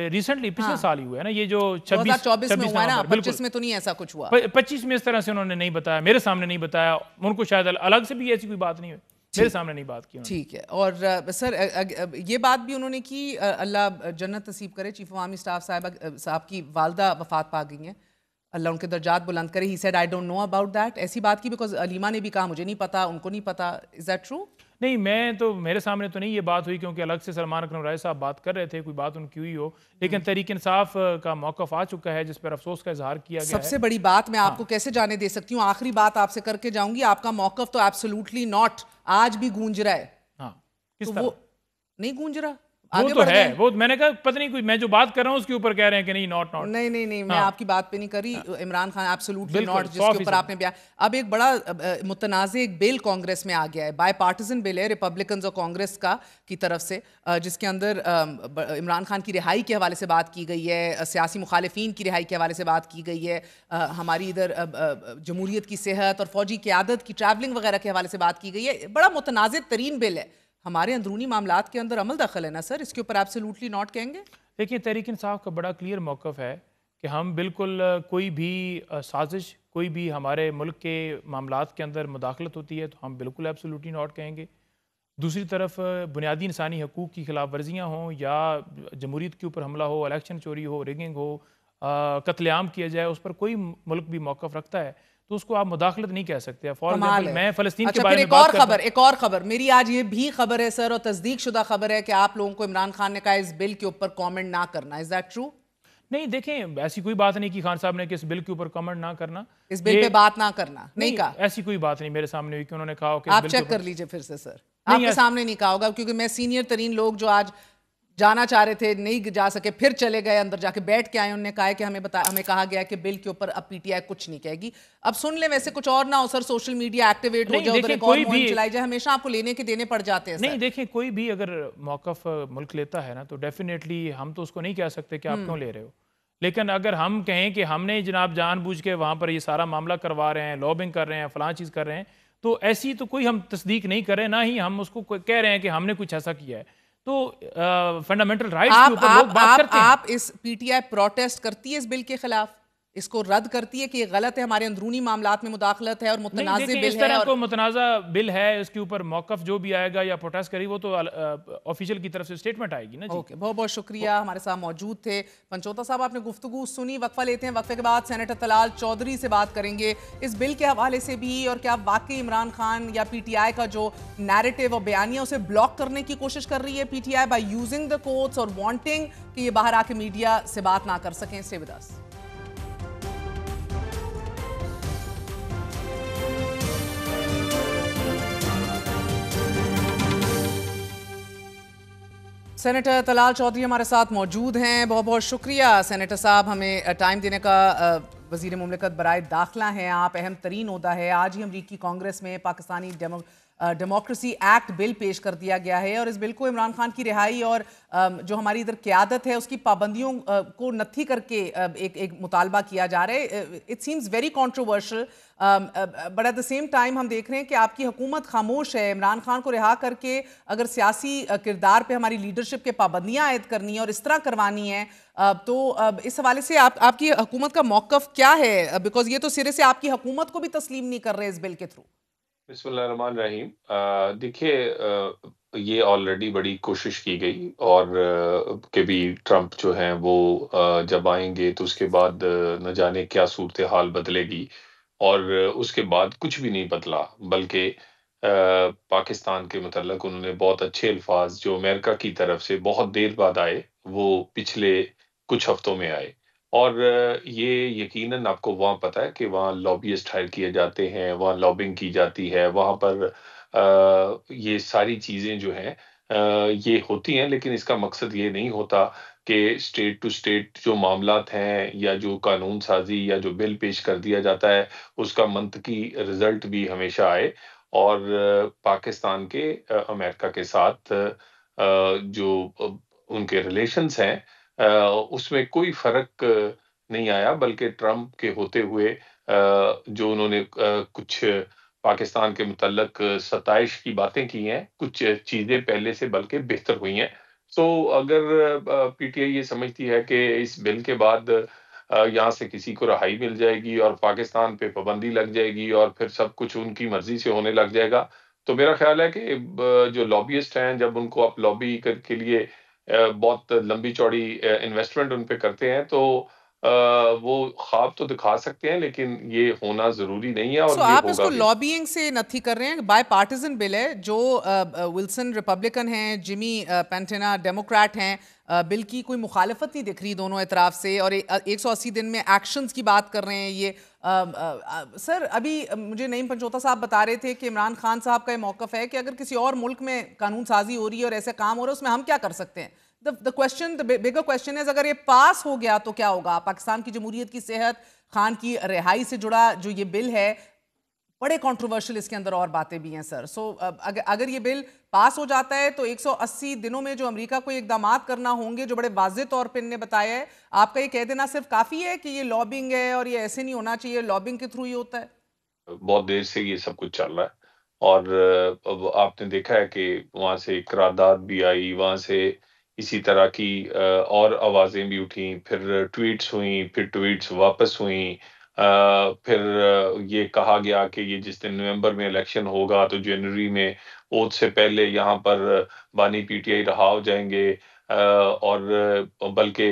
रिसेंटली पिछले साल ही हुआ है ना, ये जो 2024 में हुआ ना, 25 में तो नहीं ऐसा कुछ हुआ। 25 में इस तरह से उन्होंने नहीं बताया, मेरे सामने नहीं बताया, उनको शायद अलग से भी ऐसी कोई बात नहीं हुई, मेरे सामने नहीं बात की। ठीक है। और सर ये बात भी उन्होंने की, अल्लाह जन्नत नसीब करे, चीफ अवामी स्टाफ साहब की वालदा वफात पा गई हैं, अल्लाह उनके दर्जात बुलंद करे। He said I don't know about that, ऐसी बात की, बिकॉज अलीमा ने भी कहा मुझे नहीं पता, उनको नहीं पता। Is that true? नहीं, मैं तो मेरे सामने तो नहीं ये बात हुई, क्योंकि अलग से सलमान अकरम राय साहब बात कर रहे थे, कोई बात उनकी हुई हो। लेकिन तहरीक इंसाफ का मौक़िफ़ आ चुका है जिस पर अफसोस का इजहार किया गया है। सबसे बड़ी बात मैं आपको कैसे जाने दे सकती हूँ, आखिरी बात आपसे करके जाऊंगी, आपका मौक़िफ़ तो एब्सोल्युटली नॉट आज भी गूंज रहा है। हाँ, किस तो तरह? वो नहीं गूंज रहा, वो तो है, वो मैंने कहा पता नहीं, कोई मैं जो बात कर रहा हूँ उसके ऊपर कह रहे हैं कि नहीं, नॉट। नहीं, मैं आपकी बात पे नहीं कर रही। इमरान खान एब्सोल्युटली नॉट, जिसके ऊपर आपने बयान। अब एक बड़ा मुतनाज़े एक बिल कांग्रेस में आ गया है, बाय पार्टिजन बिल है, रिपब्लिकन्स और कांग्रेस की तरफ से, जिसके अंदर इमरान खान की रिहाई के हवाले से बात की गई है, सियासी मुखालिफिन की रिहाई के हवाले से बात की गई है, हमारी इधर जमहूरियत की सेहत और फौजी क़यादत की ट्रैवलिंग वगैरह के हवाले से बात की गई है। बड़ा मुतनाज़े तरीन बिल है, हमारे अंदरूनी मामलात के अंदर अमल दखल है ना सर, इसके ऊपर एब्सोल्युटली नॉट कहेंगे? देखिए, तहरीक इंसाफ का बड़ा क्लियर मौक़िफ़ है कि हम बिल्कुल कोई भी साजिश, कोई भी हमारे मुल्क के मामलात के अंदर मुदाखलत होती है तो हम बिल्कुल एब्सोल्युटली नॉट कहेंगे। दूसरी तरफ बुनियादी इंसानी हकूक़ की खिलाफ वर्जियाँ हों या जमहूरियत के ऊपर हमला हो, इलेक्शन चोरी हो, रिगिंग हो, कत्लेआम किया जाए, उस पर कोई मुल्क भी मौक़िफ़ रखता है तो उसको आप मुदाखलत नहीं कह सकते। फॉर एग्जाम्पल, मैं फ़लस्तीन के बारे में बात करता हूं। एक और खबर मेरी आज ये भी खबर है सर, और तस्दीक शुदा खबर है कि आप लोगों को इमरान खान ने कहा इस बिल के ऊपर कमेंट ना करना। Is that true? नहीं, देखें, ऐसी कोई बात नहीं कि खान साहब ने कि इस बिल के ऊपर कमेंट ना करना, इस बिल पे बात ना करना, नहीं कहा। ऐसी कोई बात नहीं मेरे सामने हुई कि उन्होंने कहा कि आप चेक कर लीजिए फिर से सर, आपके सामने नहीं कहा होगा, क्योंकि मैं सीनियर तरीन लोग जो आज जाना चाह रहे थे नहीं जा सके, फिर चले गए, अंदर जाके बैठ के आए, उन्होंने कहा कि हमें कहा गया कि बिल के ऊपर अब PTI कुछ नहीं कहेगी। अब सुन ले, वैसे कुछ और ना हो सर, सोशल मीडिया एक्टिवेट हो जाए, कोई भी चलाई जाए, हमेशा आपको लेने के देने पड़ जाते हैं। नहीं, देखिए, कोई भी अगर मौक़िफ़ मुल्क लेता है ना तो डेफिनेटली हम तो उसको नहीं कह सकते कि आप क्यों ले रहे हो। लेकिन अगर हम कहें कि हमने जनाब जानबूझ के वहाँ पर ये सारा मामला करवा रहे हैं, लॉबिंग कर रहे हैं, फलां चीज़ कर रहे हैं, तो ऐसी तो कोई हम तस्दीक नहीं कर रहे, ना ही हम उसको कह रहे हैं कि हमने कुछ ऐसा किया है। तो फंडामेंटल राइट्स के ऊपर लोग बात करते हैं। आप इस PTI प्रोटेस्ट करती है इस बिल के खिलाफ, इसको रद्द करती है कि ये गलत है, हमारे अंदरूनी मामलात में मुदाखलत है और मुतनाज़ बिल है? इस तरह को मुतनाज़ा बिल है, इसके ऊपर मौक़िफ़ जो भी आएगा या प्रोटेस्ट करेगी वो तो ऑफिशियल की तरफ से स्टेटमेंट आएगी ना जी। ओके, बहुत बहुत शुक्रिया, हमारे साथ मौजूद थे पंचोता साहब, आपने गुफ्तगू सुनी। वक्फा लेते हैं, वक्फे के बाद सेनेटर तलाल चौधरी से बात करेंगे इस बिल के हवाले से भी, और क्या वाकई इमरान खान या PTI का जो नैरेटिव और बयानिया उसे ब्लॉक करने की कोशिश कर रही है PTI by using the courts और वांटिंग कि ये बाहर आके मीडिया से बात ना कर सकें। Stay with us. Senator Talal Chaudhry हमारे साथ मौजूद हैं, बहुत बहुत शुक्रिया सेनेटर साहब हमें टाइम देने का। वज़ीर मुमलिकत बराए दाखिला हैं आप, अहम तरीन ओहदा है। आज ही अमरीकी कांग्रेस में पाकिस्तानी डेमोक्रेसी एक्ट बिल पेश कर दिया गया है और इस बिल को इमरान खान की रिहाई और जो हमारी इधर क़यादत है उसकी पाबंदियों को नत्थी करके एक मुतालबा किया जा रहा है। It seems very controversial, but at the same time हम देख रहे हैं कि आपकी हुकूमत खामोश है। इमरान खान को रिहा करके अगर सियासी किरदार पे हमारी लीडरशिप के पाबंदियां आयद करनी है और इस तरह करवानी है, तो इस हवाले से आपकी हुकूमत का मौक़िफ़ क्या है? बिकॉज ये तो सिरे से आपकी हुकूमत को भी तस्लीम नहीं कर रहे इस बिल के थ्रू। बिस्मिल्लाहिर्रहमानिर्रहीम। देखिए, ये ऑलरेडी बड़ी कोशिश की गई और कि भी ट्रंप जो हैं वो जब आएंगे तो उसके बाद न जाने क्या सूरत हाल बदलेगी, और उसके बाद कुछ भी नहीं बदला, बल्कि पाकिस्तान के मुतल्लिक़ उन्होंने बहुत अच्छे अल्फाज जो अमेरिका की तरफ से बहुत देर बाद आए, वो पिछले कुछ हफ्तों में आए। और ये यकीनन आपको वहाँ पता है कि वहाँ लॉबियिस्ट हायर किए जाते हैं, वहाँ लॉबिंग की जाती है, वहाँ पर ये सारी चीज़ें जो हैं ये होती हैं, लेकिन इसका मकसद ये नहीं होता कि स्टेट टू स्टेट जो मामलात हैं या जो कानून साज़ी या जो बिल पेश कर दिया जाता है, उसका मंतकी रिज़ल्ट भी हमेशा आए। और पाकिस्तान के अमेरिका के साथ जो उनके रिलेशंस हैं, उसमें कोई फ़र्क नहीं आया, बल्कि ट्रंप के होते हुए जो उन्होंने कुछ पाकिस्तान के मुतल्लिक़ सताइश की बातें की हैं, कुछ चीज़ें पहले से बल्कि बेहतर हुई हैं। सो अगर पीटीआई ये समझती है कि इस बिल के बाद यहाँ से किसी को रिहाई मिल जाएगी और पाकिस्तान पे पाबंदी लग जाएगी और फिर सब कुछ उनकी मर्ज़ी से होने लग जाएगा, तो मेरा ख़्याल है कि जो लॉबियिस्ट हैं, जब उनको आप लॉबी के लिए बहुत लंबी-चौड़ी इन्वेस्टमेंट उन पे करते हैं, तो वो ख्वाब तो दिखा सकते हैं, लेकिन ये होना ज़रूरी नहीं है और सो ये आप होगा इसको भी। लॉबिंग से नथी कर रहे हैं। बाय पार्टिजन बिल है जो विल्सन रिपब्लिकन हैं, जिमी पेंटेना डेमोक्रेट हैं। बिल की कोई मुखालफत नहीं दिख रही दोनों एतराफ से, और 180 दिन में एक्शंस की बात कर रहे हैं ये। सर, अभी मुझे नईम पंचोता साहब बता रहे थे कि इमरान खान साहब का ये मौक़िफ़ है कि अगर किसी और मुल्क में कानून साजी हो रही है और ऐसे काम हो रहे हैं, उसमें हम क्या कर सकते हैं। द बिगर क्वेश्चन इज, अगर ये पास हो गया तो क्या होगा? पाकिस्तान की जमहूरियत की सेहत, खान की रिहाई से जुड़ा जो ये बिल है, बड़े कंट्रोवर्शियल इसके अंदर और बातें भी हैं सर। सो अगर ये बिल पास हो जाता है तो 180 दिनों में जो अमेरिका को इकदामात करना होंगे, जो बड़े वाज़ेह तौर पे इन्होंने बताया है, आपका ये कह देना सिर्फ काफ़ी है कि ये लॉबिंग है और ये ऐसे नहीं होना चाहिए, लॉबिंग के थ्रू ही होता है? बहुत देर से ये सब कुछ चल रहा है और अब आपने देखा है कि वहाँ से करारदाद भी आई, वहाँ से इसी तरह की और आवाज़ें भी उठी, फिर ट्वीट्स हुई, फिर ट्वीट्स वापस हुई। फिर ये कहा गया कि ये जिस दिन नवंबर में इलेक्शन होगा तो जनवरी में ओथ से पहले यहाँ पर बानी पीटीआई रहा हो जाएँगे। और बल्कि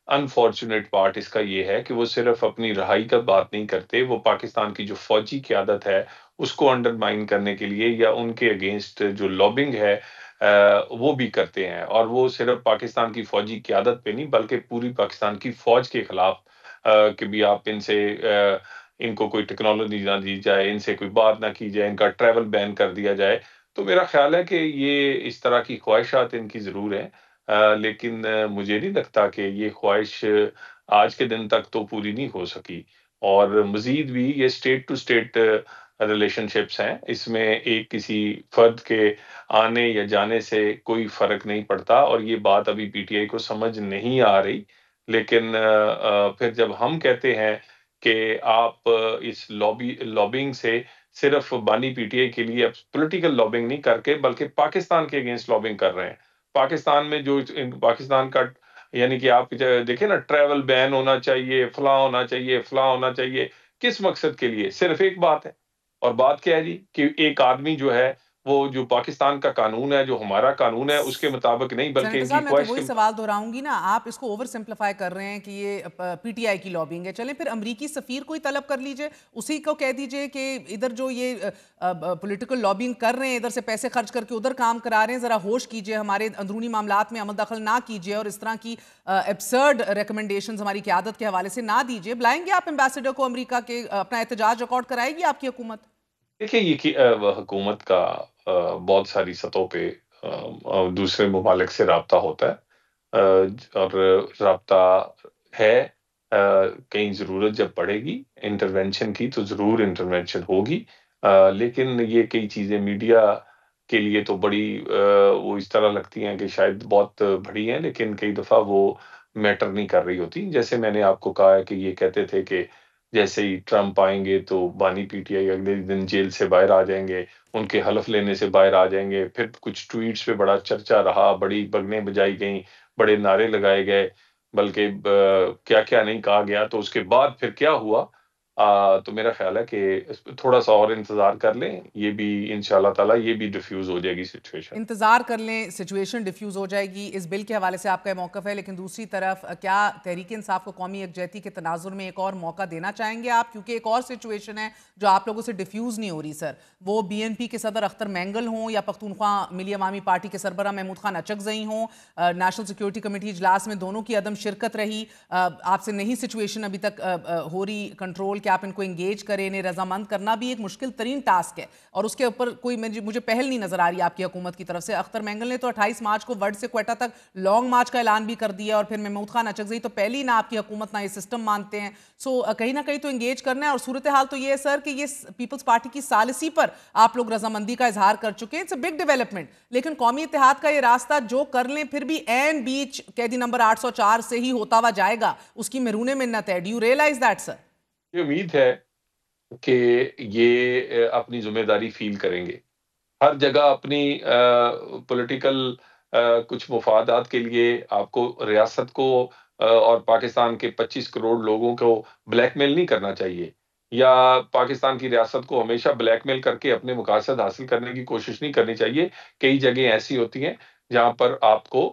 अनफॉर्चुनेट पार्ट इसका ये है कि वो सिर्फ अपनी रहाई का बात नहीं करते, वो पाकिस्तान की जो फौजी क़यादत है, उसको अंडरमाइन करने के लिए या उनके अगेंस्ट जो लॉबिंग है वो भी करते हैं। और वो सिर्फ पाकिस्तान की फौजी क़यादत पे नहीं, बल्कि पूरी पाकिस्तान की फ़ौज के खिलाफ कि भी आप इनको कोई टेक्नोलॉजी ना दी जाए, इनसे कोई बात ना की जाए, इनका ट्रैवल बैन कर दिया जाए। तो मेरा ख़्याल है कि ये इस तरह की ख़्वाहिशात इनकी ज़रूर हैं। लेकिन मुझे नहीं लगता कि ये ख़्वाहिश आज के दिन तक तो पूरी नहीं हो सकी। और मज़ीद भी ये स्टेट टू स्टेट रिलेशनशिप्स हैं। इसमें एक किसी फ़र्द के आने या जाने से कोई फ़र्क नहीं पड़ता और ये बात अभी पीटीआई को समझ नहीं आ रही। लेकिन फिर जब हम कहते हैं कि आप इस लॉबिंग से सिर्फ़ बानी पीटीआई के लिए आप पॉलिटिकल लॉबिंग नहीं करके बल्कि पाकिस्तान के अगेंस्ट लॉबिंग कर रहे हैं। पाकिस्तान में जो पाकिस्तान का यानी कि आप देखिए ना, ट्रैवल बैन होना चाहिए, फलां होना चाहिए, फलां होना चाहिए। किस मकसद के लिए? सिर्फ एक बात है, और बात क्या है जी कि एक आदमी जो है वो जो पाकिस्तान का कानून है, जो हमारा कानून है, उसके मुताबिक नहीं बल्कि सेनेटर इनकी साहब, मैं तो ख्वाहिश वही के। सवाल दोहराऊंगी ना, आप इसको ओवर सिंप्लीफाई कर रहे हैं कि ये पीटीआई की लॉबिंग है। चलें फिर अमरीकी सफीर को ही तलब कर लीजिए, उसी को कह दीजिए कि इधर जो ये पॉलिटिकल लॉबिंग कर रहे हैं, इधर से पैसे खर्च करके उधर काम करा रहे हैं, जरा होश कीजिए, हमारे अंदरूनी मामलात में अमल दखल ना कीजिए और इस तरह की एब्सर्ड रिकमेंडेशंस हमारी क़यादत के हवाले से ना दीजिए। बुलाएंगे आप एम्बेसडर को अमरीका के, अपना एहतजाज रिकॉर्ड कराएगी आपकी हुकूमत? देखिए, ये कि हुकूमत का बहुत सारी सतहों पे दूसरे ममालिक से राब्ता होता है। और राब्ता है। कहीं ज़रूरत जब पड़ेगी इंटरवेंशन की तो ज़रूर इंटरवेंशन होगी। लेकिन ये कई चीज़ें मीडिया के लिए तो बड़ी वो इस तरह लगती हैं कि शायद बहुत बड़ी हैं, लेकिन कई दफ़ा वो मैटर नहीं कर रही होती। जैसे मैंने आपको कहा है कि ये कहते थे कि जैसे ही ट्रंप आएँगे तो बानी पीटीआई अगले दिन जेल से बाहर आ जाएँगे, उनके हलफ लेने से बाहर आ जाएँगे। फिर कुछ ट्वीट्स पे बड़ा चर्चा रहा, बड़ी बगनें बजाई गईं, बड़े नारे लगाए गए, बल्कि क्या-क्या नहीं कहा गया। तो उसके बाद फिर क्या हुआ, तो मेरा ख़्याल है कि इस पे थोड़ा-सा और इंतज़ार कर लें, ये भी इंशाअल्लाह ताला ये भी डिफ्यूज़ हो जाएगी सिचुएशन। इंतजार कर लें, सिचुएशन डिफ्यूज हो जाएगी। इस बिल के हवाले से आपका ये मौक़िफ़ है, लेकिन दूसरी तरफ क्या तहरीक इंसाफ को कौमी यकजहती के तनाजुर में एक और मौका देना चाहेंगे आप? क्योंकि एक और सिचुएशन है जो आप लोगों से डिफ्यूज नहीं हो रही सर, वो बीएनपी के सदर अख्तर मैंगल हों या पख्तूनख्वा मिली अवामी पार्टी के सरबराह महमूद खान अचकज़ई हों। नेशनल सिक्योरिटी कमेटी इजलास में दोनों की अदम शिरकत रही। आपसे नहीं सिचुएशन अभी तक हो रही कंट्रोल कि आप इनको इंगेज करें, इन्हें रजामंद करना भी एक मुश्किल तरीन टास्क है, और उसके ऊपर कोई मुझे पहल नहीं नजर आ रही आपकी हुकूमत की तरफ से। अख्तर मैंगल ने तो 28 मार्च को वर्ड से क्वेटा तक लॉन्ग मार्च का ऐलान भी कर दिया, और फिर महमूद खान अचकज़ई तो पहले ही ना आपकी हुकूमत ना ये सिस्टम मानते हैं। सो कहीं ना कहीं तो इंगेज करना है। और सूरत हाल तो ये है सर कि ये पीपल्स पार्टी की सालिसी पर आप लोग रजामंदी का इजहार कर चुके हैं। इट्स अ बिग डेवलपमेंट, लेकिन कौमी इत्तेहाद का ये रास्ता जो कर लें फिर भी एन बीच कैदी नंबर 804 से ही होता हुआ जाएगा, उसकी महरूने मिन्नत है। Do you realise that sir? ये उम्मीद है कि ये अपनी ज़िम्मेदारी फ़ील करेंगे। हर जगह अपनी पॉलिटिकल कुछ मुफादात के लिए आपको रियासत को और पाकिस्तान के 25 करोड़ लोगों को ब्लैकमेल नहीं करना चाहिए, या पाकिस्तान की रियासत को हमेशा ब्लैकमेल करके अपने मकासद हासिल करने की कोशिश नहीं करनी चाहिए। कई जगह ऐसी होती हैं जहाँ पर आपको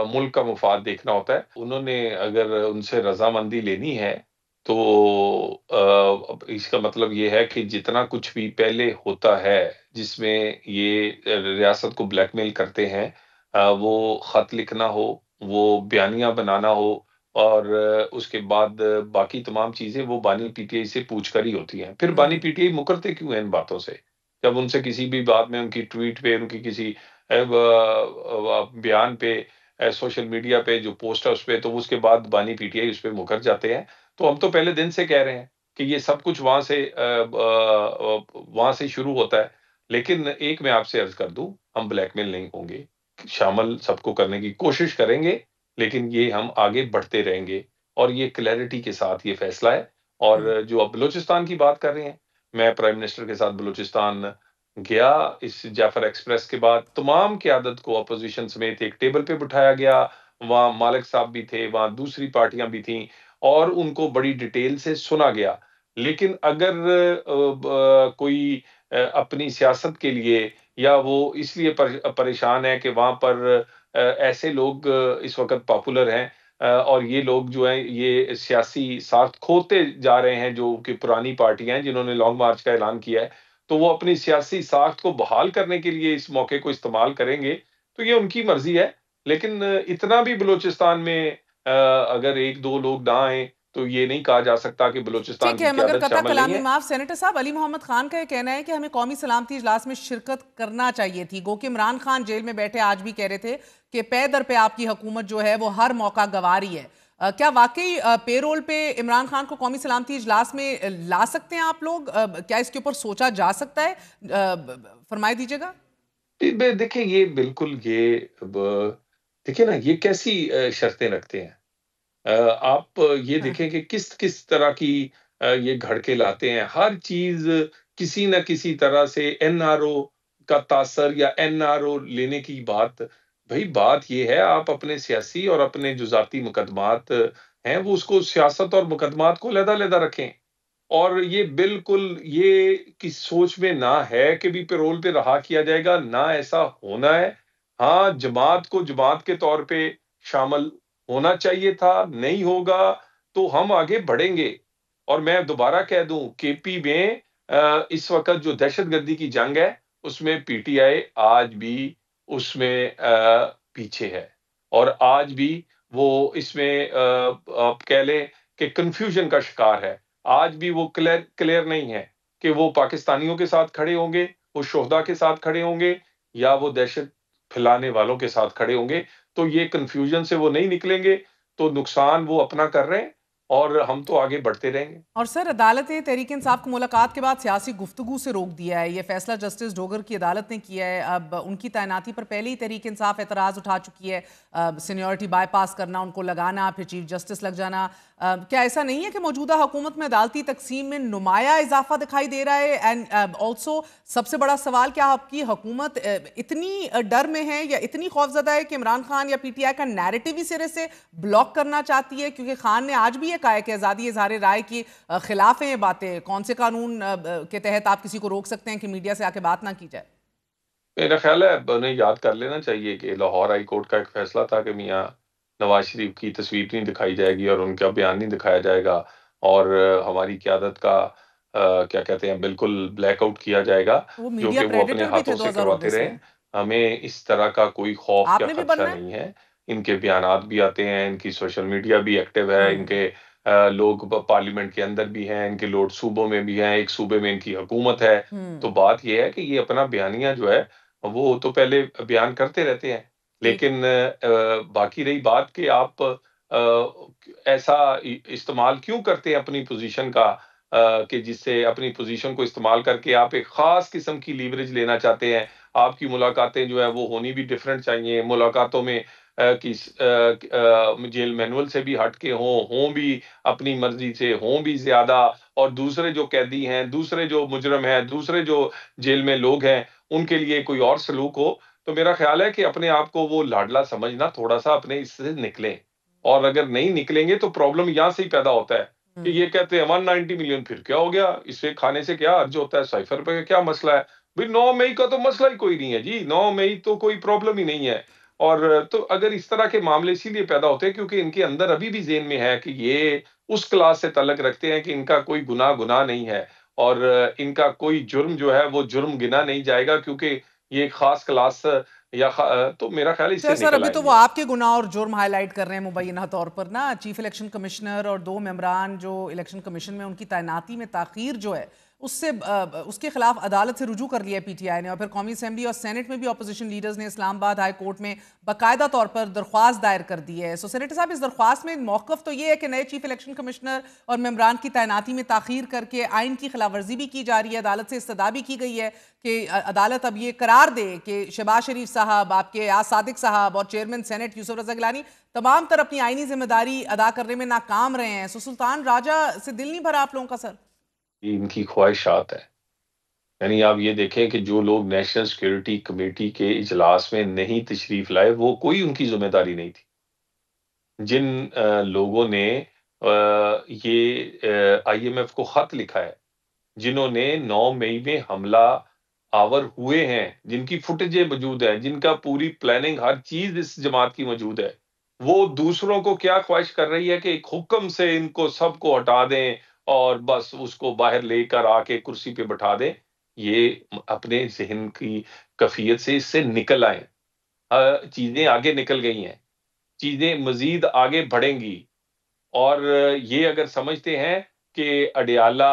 मुल्क का मुफाद देखना होता है। उन्होंने अगर उनसे रज़ामंदी लेनी है तो अब इसका मतलब ये है कि जितना कुछ भी पहले होता है, जिसमें ये रियासत को ब्लैकमेल करते हैं, वो खत लिखना हो, वो बयानिया बनाना हो, और उसके बाद बाकी तमाम चीज़ें वो बानी पीटीआई से पूछ कर ही होती हैं। फिर बानी पीटीआई मुकरते क्यों हैं इन बातों से? जब उनसे किसी भी बात में उनकी ट्वीट पे, उनकी किसी बयान पे, सोशल मीडिया पे जो पोस्ट है उसपे, तो उसके बाद बानी पीटीआई उसपे मुकर जाते हैं। तो हम तो पहले दिन से कह रहे हैं कि ये सब कुछ वहाँ से शुरू होता है। लेकिन एक मैं आपसे अर्ज़ कर दूँ, हम ब्लैकमेल नहीं होंगे। शामिल सबको करने की कोशिश करेंगे, लेकिन ये हम आगे बढ़ते रहेंगे, और ये क्लैरिटी के साथ ये फैसला है। और जो आप बलूचिस्तान की बात कर रहे हैं, मैं प्राइम मिनिस्टर के साथ बलूचिस्तान गया। इस जाफर एक्सप्रेस के बाद तमाम क़यादत को अपोज़िशन समेत एक टेबल पे बिठाया गया। वहाँ मालिक साहब भी थे, वहाँ दूसरी पार्टियाँ भी थीं, और उनको बड़ी डिटेल से सुना गया। लेकिन अगर कोई अपनी सियासत के लिए, या वो इसलिए परेशान है कि वहाँ पर ऐसे लोग इस वक़्त पॉपुलर हैं, और ये लोग जो हैं ये सियासी साख़ खोते जा रहे हैं, जो कि पुरानी पार्टियाँ हैं जिन्होंने लॉन्ग मार्च का ऐलान किया है, तो वो अपनी सियासी साख़ को बहाल करने के लिए इस मौके को इस्तेमाल करेंगे, तो ये उनकी मर्ज़ी है। लेकिन इतना भी बलूचिस्तान में अगर 1-2 लोग ना आएँ, तो ये नहीं कहा जा सकता कि बलूचिस्तान ठीक की है, मगर क़यादत कता शामिल नहीं कलामी है। माफ, सेनेटर साहब अली मोहम्मद खान का ये कहना है कि हमें कौमी सलामती इजलास में शिरकत करना चाहिए थी। गो कि इमरान खान जेल में बैठे आज भी कह रहे थे कि पे दर पे आपकी हुकूमत जो है वो हर मौका गंवा रही है। क्या वाकई पेरोल पे इमरान खान को कौमी सलामती इजलास में ला सकते हैं आप लोग? क्या इसके ऊपर सोचा जा सकता है? फरमाई दीजिएगा। देखिए ये बिल्कुल ये ब देखिए ना, ये कैसी शर्तें रखते हैं। आप ये देखें कि किस तरह की ये घड़ के लाते हैं। हर चीज़ किसी न किसी तरह से एनआरओ का तासर या एनआरओ लेने की बात। भई बात ये है, आप अपने सियासी और अपने जो ज़ाती मुकदमात हैं, वो उसको सियासत और मुकदमात को अलहदा-अलहदा रखें। और ये बिल्कुल ये किस सोच में ना है कि भी पैरोल पे रहा किया जाएगा, ना ऐसा होना है। हाँ, जमात को जमात के तौर पे शामिल होना चाहिए था, नहीं होगा तो हम आगे बढ़ेंगे। और मैं दोबारा कह दूँ, केपी में इस वक़्त जो दहशतगर्दी की जंग है, उसमें पीटीआई आज भी उसमें पीछे है। और आज भी वो इसमें आप कह लें कि कन्फ्यूज़न का शिकार है। आज भी वो क्लियर नहीं है कि वो पाकिस्तानियों के साथ खड़े होंगे, वो शोहदा के साथ खड़े होंगे, या वो दहशत फैलाने वालों के साथ खड़े होंगे। तो ये कन्फ्यूज़न से वो नहीं निकलेंगे, तो नुकसान वो अपना कर रहे हैं। और हम तो आगे बढ़ते रहेंगे। और सर, अदालत ने तहरीक इंसाफ को मुलाकात के बाद सियासी गुफ्तगू से रोक दिया है। ये फैसला जस्टिस डोगर की अदालत ने किया है। अब उनकी तैनाती पर पहले ही तहरीक इंसाफ एतराज़ उठा चुकी है। सीनियरिटी बाईपास करना, उनको लगाना, फिर चीफ जस्टिस लग जाना। क्या ऐसा नहीं है कि मौजूदा हुकूमत में अदालती तकसीम में नुमाया इजाफा दिखाई दे रहा है? एंड ऑल्सो सबसे बड़ा सवाल, क्या आपकी हुकूमत इतनी डर में है या इतनी खौफजदा है कि इमरान खान या PTI का नैरेटिव ही सिरे से ब्लॉक करना चाहती है? क्योंकि खान ने आज भी ये कहा है कि आज़ादी इज़हार राय की खिलाफ हैं ये बातें। कौन से कानून के तहत आप किसी को रोक सकते हैं कि मीडिया से आके बात ना की जाए? मेरा ख्याल है उन्हें याद कर लेना चाहिए कि लाहौर हाई कोर्ट का एक फैसला था कि मियाँ नवाज शरीफ की तस्वीर नहीं दिखाई जाएगी और उनका बयान नहीं दिखाया जाएगा, और हमारी क़यादत का क्या कहते हैं, बिल्कुल ब्लैकआउट किया जाएगा, वो जो मीडिया कि वो अपने प्रेडेटर भी थे हाथों से करवाते 2019 रहे। में। हमें इस तरह का कोई खौफ या आपने भी खदशा बनना है? नहीं है। इनके बयानात भी आते हैं, इनकी सोशल मीडिया भी एक्टिव है, इनके लोग पार्लियामेंट के अंदर भी हैं, इनके लोग सूबों में भी हैं, एक सूबे में इनकी हुकूमत है। तो बात ये है कि ये अपना बयानिया जो है वो तो पहले बयान करते रहते हैं, ठीक। लेकिन बाकी रही बात कि आप ऐसा इस्तेमाल क्यों करते हैं अपनी पोजीशन का, कि जिससे अपनी पोजीशन को इस्तेमाल करके आप एक खास किस्म की लीवरेज लेना चाहते हैं। आपकी मुलाकातें जो है वो होनी भी डिफरेंट चाहिए। मुलाकातों में जेल मैनुअल से भी हट के हों भी अपनी मर्जी से, हों भी ज्यादा, और दूसरे जो कैदी हैं, दूसरे जो मुजरम हैं, दूसरे जो जेल में लोग हैं, उनके लिए कोई और सलूक हो। तो मेरा ख्याल है कि अपने आप को वो लाडला समझना, थोड़ा सा अपने इससे निकलें, और अगर नहीं निकलेंगे तो प्रॉब्लम यहाँ से ही पैदा होता है कि ये कहते हैं 190 मिलियन, फिर क्या हो गया, इसे खाने से क्या अर्ज होता है, साइफर पे क्या मसला है भाई? 9 मई का तो मसला ही कोई नहीं है जी, 9 मई तो कोई प्रॉब्लम ही नहीं है। और तो अगर इस तरह के मामले इसीलिए पैदा होते हैं क्योंकि इनके अंदर अभी भी ज़हन में है कि ये उस क्लास से ताल्लुक रखते हैं कि इनका कोई गुनाह नहीं है, और इनका कोई जुर्म जो है वो जुर्म गिना नहीं जाएगा, क्योंकि ये एक खास क्लास तो मेरा ख्याल है इससे सर, निकल अभी तो वो आएंगे। आपके गुनाह और जुर्म हाईलाइट कर रहे हैं मुबैना तौर पर ना। चीफ इलेक्शन कमिश्नर और 2 मेंबरान जो इलेक्शन कमीशन में, उनकी तैनाती में ताखीर जो है उससे उसके खिलाफ अदालत से रुजू कर लिया है PTI ने। और फिर कौमी असेंबली और सेनेट में भी अपोजिशन लीडर्स ने इस्लामाबाद हाई कोर्ट में बाकायदा तौर पर दरख्वास्त दायर कर दी है। सो सेनेटर साहब, इस दरख्वास्त में मौक़िफ़ तो ये है कि नए चीफ इलेक्शन कमिश्नर और मेंबरान की तैनाती में ताखीर करके आइन की खिलाफ वर्जी भी की जा रही है। अदालत से इस्तदा भी की गई है कि अदालत अब ये करार दे कि शहबाज शरीफ साहब, आपके याद सादिक साहब और चेयरमैन सेनेट यूसुफ रज़ा गिलानी तमाम तरह अपनी आइनी जिम्मेदारी अदा करने में नाकाम रहे हैं। सो सुल्तान राजा से दिल नहीं भरा आप लोगों का सर? ये इनकी ख्वाहिशात है। यानी आप ये देखें कि जो लोग नेशनल सिक्योरिटी कमेटी के इजलास में नहीं तशरीफ लाए, वो कोई उनकी जिम्मेदारी नहीं थी। जिन लोगों ने ये IMF को खत लिखा है, जिन्होंने 9 मई में हमला आवर हुए हैं, जिनकी फुटेजें मौजूद हैं, जिनका पूरी प्लानिंग हर चीज इस जमात की मौजूद है, वो दूसरों को क्या ख्वाहिश कर रही है कि एक हुक्म से इनको सबको हटा दें और बस उसको बाहर लेकर आके कुर्सी पे बैठा दें। ये अपने ज़हन की कैफियत से इससे निकल आएँ। चीज़ें आगे निकल गई हैं, चीज़ें मज़ीद आगे बढ़ेंगी, और ये अगर समझते हैं कि अडयाला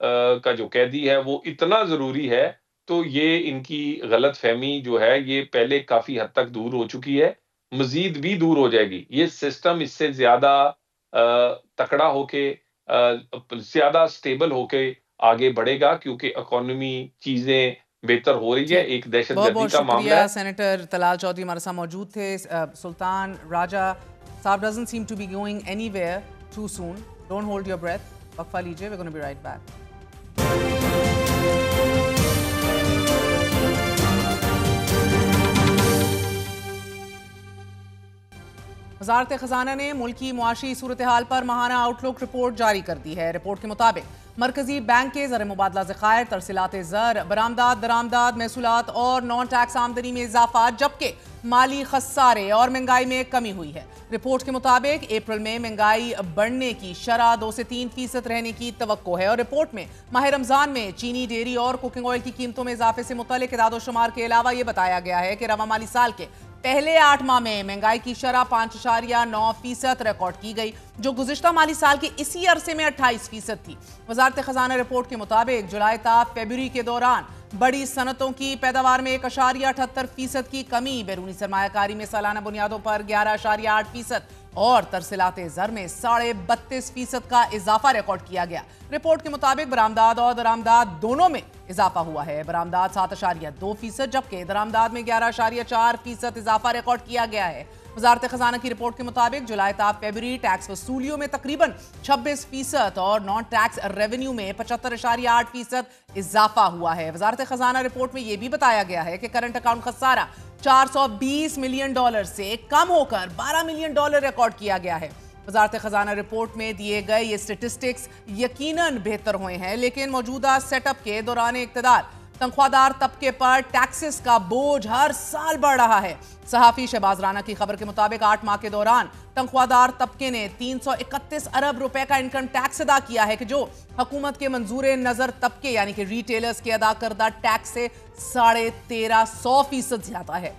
का जो कैदी है वो इतना ज़रूरी है, तो ये इनकी गलतफ़हमी जो है ये पहले काफ़ी हद तक दूर हो चुकी है, मज़ीद भी दूर हो जाएगी। ये सिस्टम इससे ज़्यादा तकड़ा होके ज़्यादा स्टेबल होके आगे बढ़ेगा, क्योंकि इकोनॉमी चीज़ें बेहतर हो रही है, एक बहुत दहशतगर्दी बहुत का मामला शुक्रिया। है। सेनेटर तलाल चौधरी हमारे साथ मौजूद थे। सुल्तान राजा साहब doesn't seem to be going anywhere too soon. Don't hold your breath. वक्फा लीजिए, we're going to be right back. वज़ारत ख़ज़ाना ने मुल्की मुआशी सूरत हाल पर माहाना आउटलुक रिपोर्ट जारी कर दी है। रिपोर्ट के मुताबिक मरकजी बैंक के ज़र मुबादला ज़खायर, तरसीलात ज़र, बरामदात, दरामदात, महसूलात और नॉन टैक्स आमदनी में इजाफा, जबकि माली खसारे और महंगाई में कमी हुई है। रिपोर्ट के मुताबिक अप्रैल में महंगाई बढ़ने की शरह 2 से 3% रहने की तवक्को है। और रिपोर्ट में माह रमज़ान में चीनी, डेयरी और कुकिंग ऑयल की कीमतों में इजाफे से मुतल्लिक इदाद-ओ-शुमार के अलावा ये बताया गया है कि रवा माली साल के पहले 8 माह में महंगाई की शरह 5.9% रिकॉर्ड की गई, जो गुज़िश्ता माली साल के इसी अरसे में 28% थी। वज़ारत ख़ज़ाना रिपोर्ट के मुताबिक जुलाई ता फरवरी के दौरान बड़ी सनतों की पैदावार में 1.78% की कमी, बैरूनी सरमायाकारी में सालाना बुनियादों पर 11.8%, और तरसीलाते ज़र में 32.5% का इजाफा रिकॉर्ड किया गया। रिपोर्ट के मुताबिक बरामदात और दरामदात दोनों में इजाफा हुआ है। बरामदात 7.2%, जबकि दरामदात में 11.4% इजाफा रिकॉर्ड किया गया है। वजारत खजाना की रिपोर्ट के मुताबिक जुलाई ता फरवरी टैक्स वसूलियों में तकरीबन 26% और नॉन टैक्स रेवेन्यू में 75.8% इजाफा हुआ है। वजारत खजाना रिपोर्ट में यह भी बताया गया है कि करंट अकाउंट खसारा $420 मिलियन से कम होकर $12 मिलियन रिकॉर्ड किया गया है। वजारत खजाना रिपोर्ट में दिए गए ये स्टेटिस्टिक्स यकीनन बेहतर हुए हैं, लेकिन मौजूदा सेटअप के दौरान इक़्तिदार तनख्वाहदार तबके पर टैक्सेस का बोझ हर साल बढ़ रहा है। सहाफी शहबाज राना की खबर के मुताबिक 8 माह के दौरान तनख्वाहदार तबके ने 331 अरब रुपए का इनकम टैक्स अदा किया है, कि जो हुकूमत के मंजूर नजर तबके यानी कि रिटेलर्स के अदा करदा टैक्स से 1350% ज्यादा है।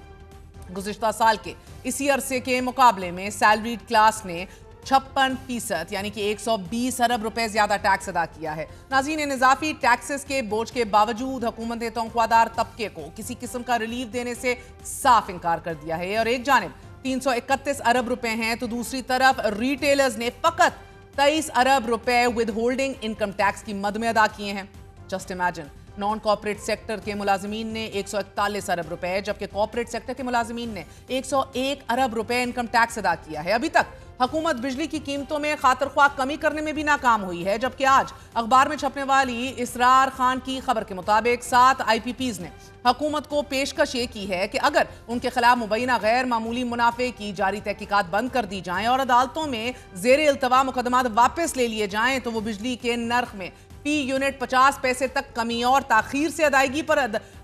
गुज़िश्ता साल के इसी अरसे के मुकाबले में सैलरीड क्लास ने 56% यानी कि 120 अरब रुपए ज्यादा टैक्स अदा किया है। नाज़रीन, इन इजाफी टैक्सेस के बोझ के बावजूद हुकूमत ने तनख्वाहदार तबके को किसी किस्म का रिलीफ देने से साफ इनकार कर दिया है। और एक जानिब 331 अरब रुपए हैं तो दूसरी तरफ रिटेलर्स ने फकत 23 अरब रुपए विद होल्डिंग इनकम टैक्स की मद में अदा किए हैं। Just imagine, non corporate sector के मुलाजमीन ने 141 अरब रुपए, जबकि कॉर्पोरेट सेक्टर के मुलाजमीन ने 101 अरब रुपए इनकम टैक्स अदा किया है। अभी तक हुकूमत बिजली की कीमतों में खातिर ख्वाह कमी करने में भी नाकाम हुई है, जबकि आज अखबार में छपने वाली इसरार खान की खबर के मुताबिक 7 IPPs ने हुकूमत को पेशकश ये की है कि अगर उनके खिलाफ मुबैना गैर मामूली मुनाफे की जारी तहकीकात बंद कर दी जाएं और अदालतों में ज़ेर इल्तवा मुकदमात वापस ले लिए जाएं तो वो बिजली के नर्ख में फी यूनिट 50 पैसे तक कमी और ताखीर से अदायगी पर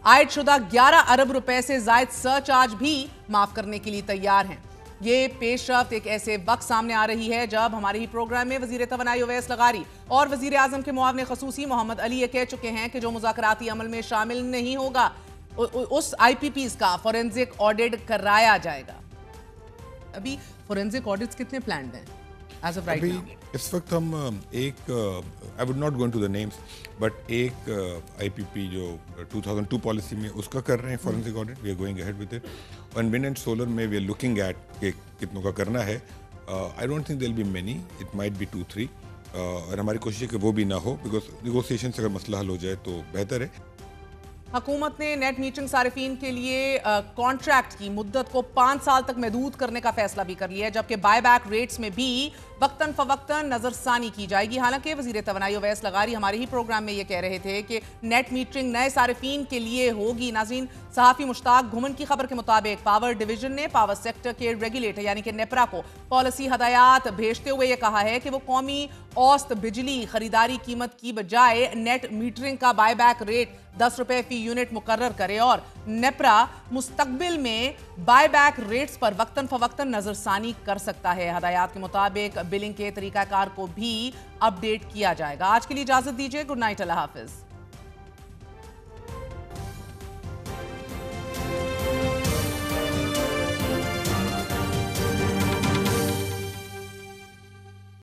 आयद शुदा 11 अरब रुपए से जायद सरचार्ज भी माफ करने के लिए तैयार हैं। ये पेशरफ्त एक ऐसे वक्त सामने आ रही है जब हमारे ही प्रोग्राम में वजीर तवानाई उवैस लगारी और वजीर आजम के मुआविन खसूसी मोहम्मद अली ये कह चुके हैं कि जो मुज़ाकराती अमल में शामिल नहीं होगा उस IPPs का फोरेंसिक ऑडिट कराया जाएगा। अभी फोरेंसिक ऑडिट्स कितने प्लान्ड हैं एज ऑफ राइट नाउ? इस वक्त हम I would not go into the names, but एक IPP जो 2002 पॉलिसी में उसका कर रहे हैं forensic audit, we are going ahead with it. और विंड एंड सोलर में वी आर लुकिंग एट कि कितनों का करना है। I don't think there will be many, it might be 2-3, और हमारी कोशिश है कि वो भी ना हो, बिकॉज निगोसिएशन से अगर मसला हल हो जाए तो बेहतर है। हुकूमत ने नेट मीटरिंग सारिफीन के लिए कॉन्ट्रैक्ट की मुद्दत को 5 साल तक महदूद करने का फैसला भी कर लिया है, जबकि बायबैक रेट्स में भी वक्तन फवक्तन नजरसानी की जाएगी। हालांकि वजीर तवानाई उवैस लगारी हमारे ही प्रोग्राम में ये कह रहे थे कि नेट मीटरिंग नए सारिफीन के लिए होगी। नाज़रीन, सहाफ़ी मुश्ताक घुमन की खबर के मुताबिक पावर डिवीजन ने पावर सेक्टर के रेगुलेटर यानी कि नेपरा को पॉलिसी हदायत भेजते हुए यह कहा है कि वो कौमी औसत बिजली खरीदारी कीमत की बजाय नेट मीटरिंग का बायबैक रेट 10 रुपए फी यूनिट मुकर्रर करे और नेपरा मुस्तकबिल में बायबैक रेट्स पर वक्तन फवक्तन नजरसानी कर सकता है। हदायत के मुताबिक बिलिंग के तरीकाकार को भी अपडेट किया जाएगा। आज के लिए इजाजत दीजिए। गुड नाइट, अल्लाह हाफिज।